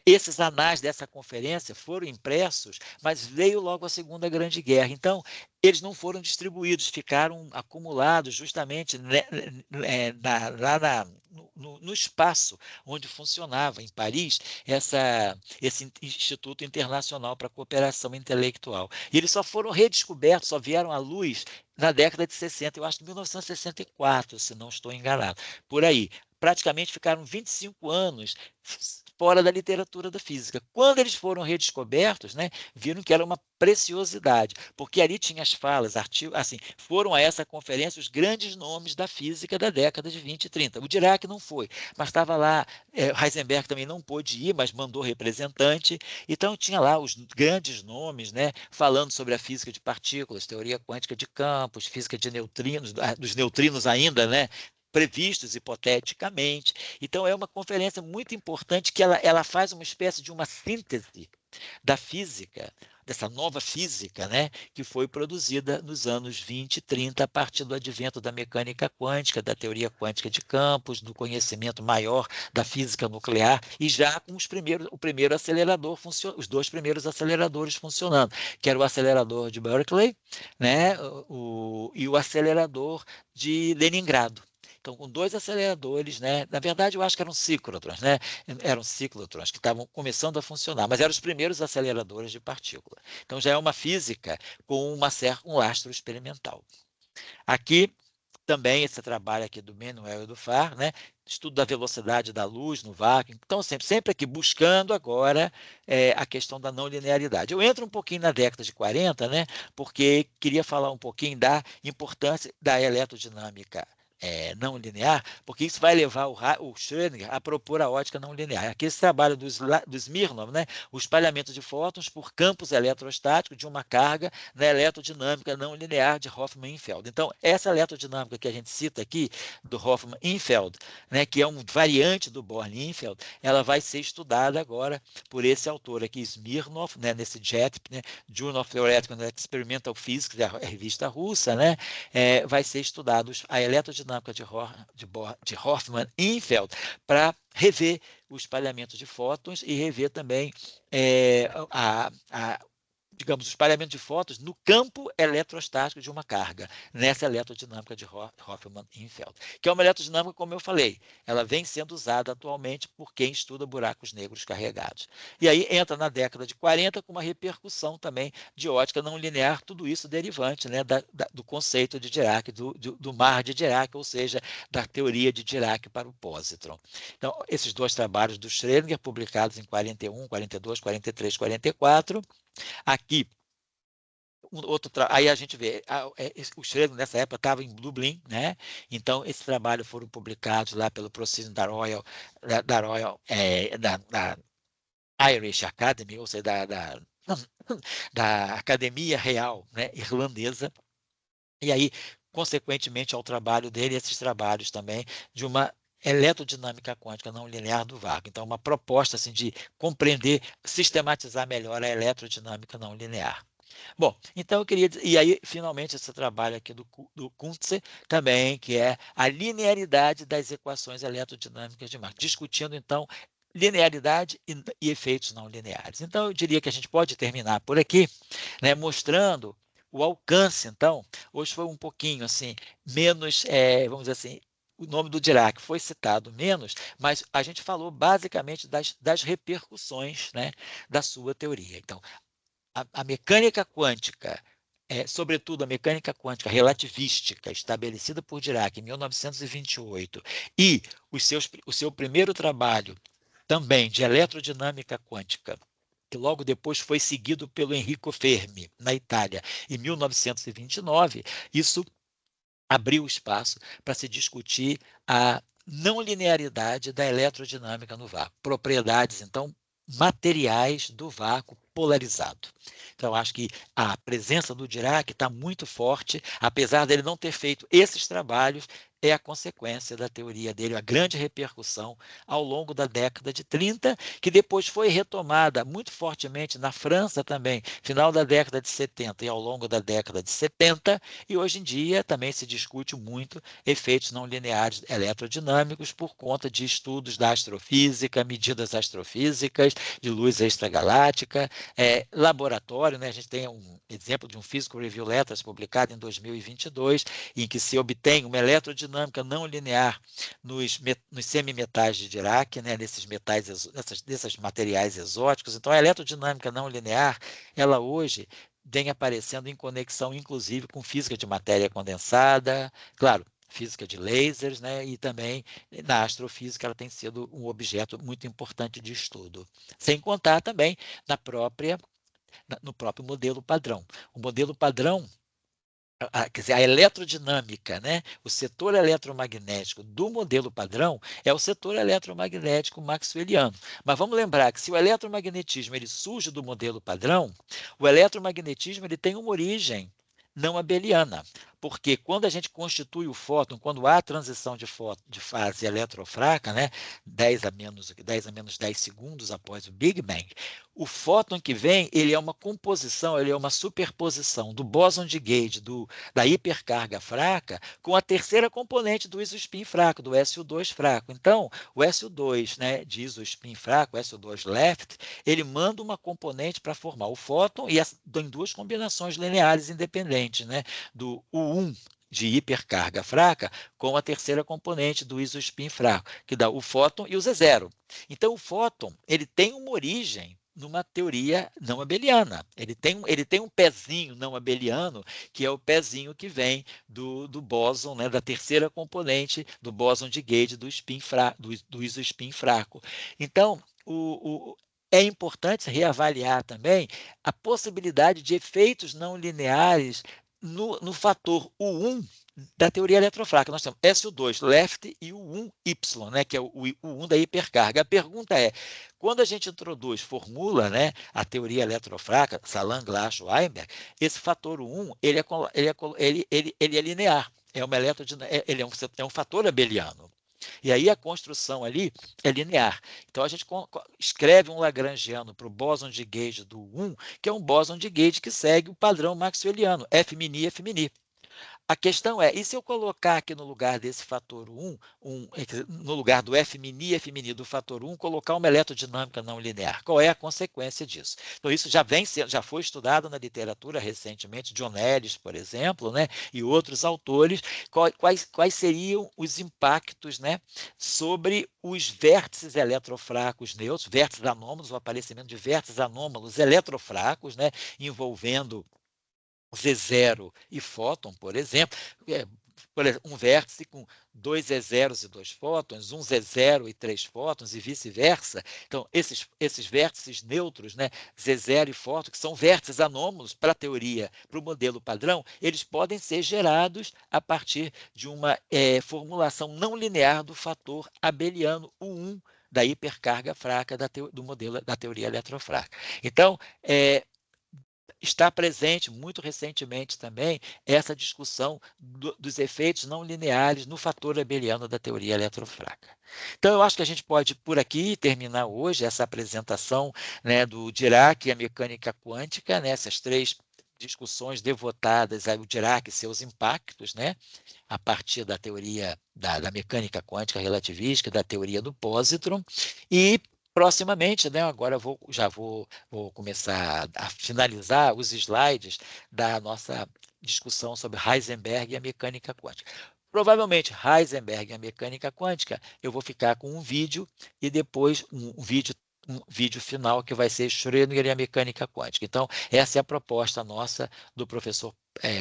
esses anais dessa conferência foram impressos, mas veio logo a Segunda Grande Guerra. Então, eles não foram distribuídos, ficaram acumulados justamente lá no espaço onde funcionava, em Paris, esse Instituto Internacional para a Cooperação Intelectual. E eles só foram redescobertos, só vieram à luz na década de 60, eu acho que 1964, se não estou enganado, por aí. Praticamente ficaram 25 anos fora da literatura da física. Quando eles foram redescobertos, né, viram que era uma preciosidade, porque ali tinha as falas, artigos, assim, foram a essa conferência os grandes nomes da física da década de 20 e 30. O Dirac não foi, mas estava lá, Heisenberg também não pôde ir, mas mandou representante, então tinha lá os grandes nomes, né, falando sobre a física de partículas, teoria quântica de campos, física de neutrinos, dos neutrinos ainda, né, previstos hipoteticamente. Então, é uma conferência muito importante que ela faz uma espécie de uma síntese da física, dessa nova física, né, que foi produzida nos anos 20 e 30, a partir do advento da mecânica quântica, da teoria quântica de campos, do conhecimento maior da física nuclear, e já com o primeiro acelerador, os dois primeiros aceleradores funcionando, que era o acelerador de Berkeley, né, e o acelerador de Leningrado. Então, com dois aceleradores, né? Na verdade, eu acho que eram ciclotrons, né? Eram ciclotrons que estavam começando a funcionar, mas eram os primeiros aceleradores de partícula. Então, já é uma física com um lastro experimental. Aqui, também esse trabalho aqui do Menuel e do Farr, né? Estudo da velocidade da luz no vácuo. Então, sempre aqui buscando agora a questão da não linearidade. Eu entro um pouquinho na década de 40, né? Porque queria falar um pouquinho da importância da eletrodinâmica não linear, porque isso vai levar o Schrödinger a propor a ótica não linear. Aqui esse trabalho do Smirnov, né? O espalhamento de fótons por campos eletrostáticos de uma carga na eletrodinâmica não linear de Hofmann-Infeld. Então, essa eletrodinâmica que a gente cita aqui, do Hofmann-Infeld, né, que é um variante do Born-Infeld, ela vai ser estudada agora por esse autor aqui, Smirnov, né, nesse JET, né, Journal of Theoretical and Experimental Physics, da revista russa, né, vai ser estudado a eletrodinâmica de Hofmann-Infeld para rever o espalhamento de fótons e rever também digamos, o espalhamento de fótons no campo eletrostático de uma carga, nessa eletrodinâmica de Hofmann-Infeld, que é uma eletrodinâmica, como eu falei, ela vem sendo usada atualmente por quem estuda buracos negros carregados. E aí entra na década de 40 com uma repercussão também de ótica não linear, tudo isso derivante, né, do conceito de Dirac, do mar de Dirac, ou seja, da teoria de Dirac para o pósitron. Então, esses dois trabalhos do Schrödinger, publicados em 41, 42, 43, 44, aqui, aí a gente vê, o Schrödinger nessa época estava em Dublin, né? Então, esses trabalhos foram publicados lá pelo Proceedings da Irish Academy, ou seja, da Academia Real, né, irlandesa, e aí, consequentemente, ao trabalho dele, esses trabalhos também de uma eletrodinâmica quântica não linear do vácuo. Então, uma proposta assim, de compreender, sistematizar melhor a eletrodinâmica não linear. Bom, então eu queria e aí finalmente esse trabalho aqui do Kuntze também, que é a linearidade das equações eletrodinâmicas de Mach, discutindo então linearidade e efeitos não lineares. Então eu diria que a gente pode terminar por aqui, né, mostrando o alcance então, hoje foi um pouquinho assim, menos, vamos dizer assim, o nome do Dirac foi citado menos, mas a gente falou basicamente das repercussões, né, da sua teoria. Então, a mecânica quântica, sobretudo a mecânica quântica relativística, estabelecida por Dirac em 1928, e o seu primeiro trabalho também de eletrodinâmica quântica, que logo depois foi seguido pelo Enrico Fermi, na Itália, em 1929, isso abriu espaço para se discutir a não linearidade da eletrodinâmica no vácuo, propriedades, então, materiais do vácuo polarizado. Então, acho que a presença do Dirac está muito forte, apesar dele não ter feito esses trabalhos, é a consequência da teoria dele, a grande repercussão ao longo da década de 30, que depois foi retomada muito fortemente na França também, final da década de 70 e ao longo da década de 70, e hoje em dia também se discute muito efeitos não lineares eletrodinâmicos por conta de estudos da astrofísica, medidas astrofísicas, de luz extragaláctica, laboratório, né? A gente tem um exemplo de um Physical Review Letters publicado em 2022, em que se obtém uma eletrodinâmica não linear nos semimetais de Dirac, né? Desses materiais exóticos. Então, a eletrodinâmica não linear, ela hoje vem aparecendo em conexão, inclusive, com física de matéria condensada, claro, física de lasers, né? E também na astrofísica ela tem sido um objeto muito importante de estudo. Sem contar também no próprio modelo padrão. O modelo padrão, quer dizer, a eletrodinâmica, né? O setor eletromagnético do modelo padrão é o setor eletromagnético maxwelliano. Mas vamos lembrar que se o eletromagnetismo ele surge do modelo padrão, o eletromagnetismo ele tem uma origem não abeliana, porque quando a gente constitui o fóton, quando há transição de fase eletrofraca, né, 10 a menos 10 segundos após o Big Bang, o fóton que vem, ele é uma composição, ele é uma superposição do bóson de Gage, da hipercarga fraca, com a terceira componente do isospin fraco, do SO2 fraco. Então, o SO2, né, de isospin fraco, o SO2 left, ele manda uma componente para formar o fóton e em duas combinações lineares independentes, né, do U1 de hipercarga fraca com a terceira componente do isospin fraco, que dá o fóton e o Z0. Então, o fóton ele tem uma origem numa teoria não abeliana. Ele tem um pezinho não abeliano, que é o pezinho que vem do bóson, né, da terceira componente do bóson de Gage do isospin fraco. Então, é importante reavaliar também a possibilidade de efeitos não lineares no fator U1 da teoria eletrofraca. Nós temos SO2 left e o U1Y, né, que é o U1 da hipercarga. A pergunta é, quando a gente formula, né, a teoria eletrofraca, Salan, Glass, Weinberg, esse fator U1 ele é linear, ele é um fator abeliano. E aí a construção ali é linear. Então a gente escreve um lagrangiano para o bóson de Gage do 1, que é um bóson de Gage que segue o padrão maxwelliano, F mini, F mini. A questão é, e se eu colocar aqui no lugar desse fator 1, no lugar do F mini do fator 1, colocar uma eletrodinâmica não linear? Qual é a consequência disso? Então, isso já foi estudado na literatura recentemente, John Ellis, por exemplo, né, e outros autores, quais seriam os impactos, né, sobre os vértices eletrofracos neutros, vértices anômalos, o aparecimento de vértices anômalos eletrofracos, né, envolvendo Z0 e fóton, por exemplo, um vértice com dois Z0s e dois fótons, um Z0 e três fótons e vice-versa. Então, esses vértices neutros, né, Z0 e fóton, que são vértices anômalos para a teoria, para o modelo padrão, eles podem ser gerados a partir de uma formulação não linear do fator abeliano U1 da hipercarga fraca do modelo da teoria eletrofraca. Então, está presente muito recentemente também essa discussão dos efeitos não lineares no fator abeliano da teoria eletrofraca. Então, eu acho que a gente pode, por aqui, terminar hoje essa apresentação, né, do Dirac e a mecânica quântica, né, essas três discussões devotadas ao Dirac e seus impactos, né, a partir da teoria da mecânica quântica relativística, da teoria do pósitron, e proximamente, né, agora já vou começar a finalizar os slides da nossa discussão sobre Heisenberg e a mecânica quântica. Provavelmente, Heisenberg e a mecânica quântica, eu vou ficar com um vídeo e depois um vídeo final que vai ser Schrödinger e a mecânica quântica. Então, essa é a proposta nossa do professor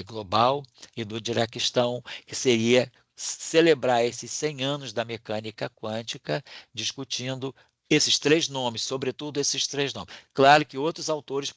Global e do Diraquistão, que seria celebrar esses 100 anos da mecânica quântica, discutindo esses três nomes, sobretudo esses três nomes. Claro que outros autores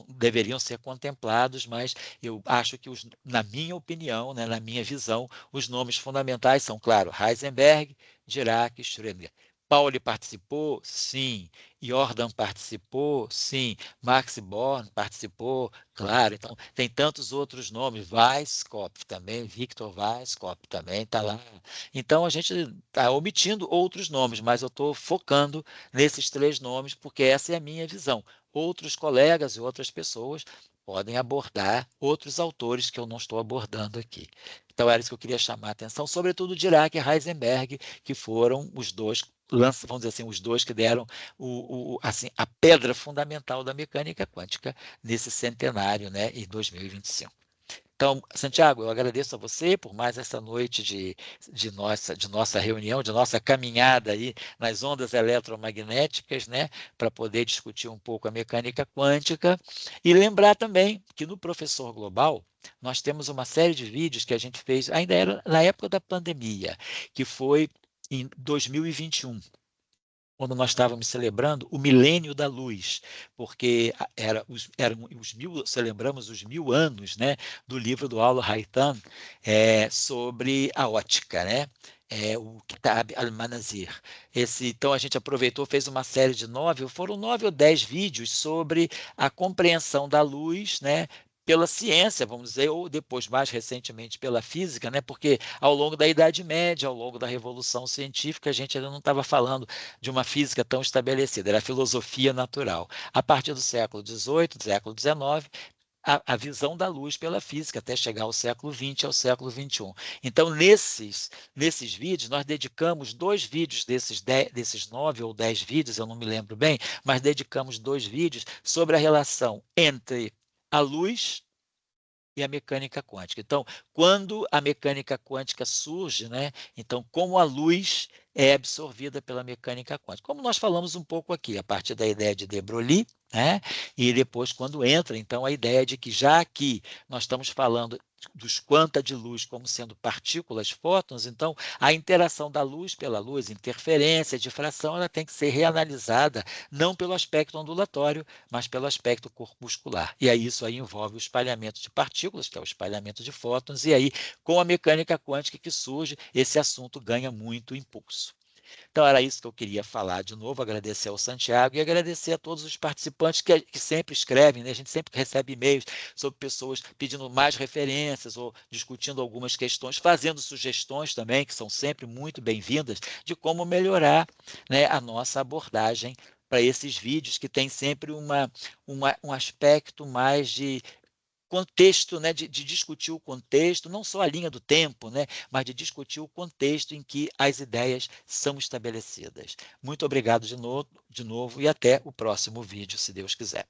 deveriam ser contemplados, mas eu acho que, na minha opinião, né, na minha visão, os nomes fundamentais são, claro, Heisenberg, Dirac e Schrödinger. Pauli participou? Sim. Jordan participou? Sim. Max Born participou? Claro. Então, tem tantos outros nomes. Weisskopf também, Victor Weisskopf também está lá. Então, a gente está omitindo outros nomes, mas eu estou focando nesses três nomes, porque essa é a minha visão. Outros colegas e outras pessoas podem abordar outros autores que eu não estou abordando aqui. Então, era isso que eu queria chamar a atenção, sobretudo Dirac e Heisenberg, que foram os dois, vamos dizer assim, os dois que deram assim, a pedra fundamental da mecânica quântica nesse centenário, né, em 2025. Então, Santiago, eu agradeço a você por mais essa noite de nossa reunião, de nossa caminhada aí nas ondas eletromagnéticas, né, para poder discutir um pouco a mecânica quântica. E lembrar também que no Professor Global, nós temos uma série de vídeos que a gente fez, ainda era na época da pandemia, que foi em 2021. Quando nós estávamos celebrando o milênio da luz, porque celebramos os 1000 anos, né, do livro do Aulo Haitham sobre a ótica, né? O Kitab al-Manazir. Então, a gente aproveitou, fez uma série de foram 9 ou 10 vídeos sobre a compreensão da luz, né, pela ciência, vamos dizer, ou depois, mais recentemente, pela física, né? Porque ao longo da Idade Média, ao longo da Revolução Científica, a gente ainda não estava falando de uma física tão estabelecida, era a filosofia natural. A partir do século XVIII, do século XIX, a visão da luz pela física, até chegar ao século XX, ao século XXI. Então, nesses vídeos, nós dedicamos 2 vídeos desses 9 ou 10 vídeos, eu não me lembro bem, mas dedicamos 2 vídeos sobre a relação entre a luz e a mecânica quântica. Então, quando a mecânica quântica surge, né, então, como a luz é absorvida pela mecânica quântica. Como nós falamos um pouco aqui, a partir da ideia de de Broglie, né, e depois, quando entra, então, a ideia de que, já que nós estamos falando dos quanta de luz como sendo partículas, fótons, então, a interação da luz pela luz, interferência, difração, ela tem que ser reanalisada não pelo aspecto ondulatório, mas pelo aspecto corpuscular. E aí isso aí envolve o espalhamento de partículas, que é o espalhamento de fótons, e aí, com a mecânica quântica que surge, esse assunto ganha muito impulso. Então, era isso que eu queria falar de novo, agradecer ao Santiago e agradecer a todos os participantes que sempre escrevem, né? A gente sempre recebe e-mails sobre pessoas pedindo mais referências ou discutindo algumas questões, fazendo sugestões também, que são sempre muito bem-vindas, de como melhorar, né, a nossa abordagem para esses vídeos, que tem sempre um aspecto mais de contexto, né, de discutir o contexto, não só a linha do tempo, né, mas de discutir o contexto em que as ideias são estabelecidas. Muito obrigado de novo e até o próximo vídeo, se Deus quiser.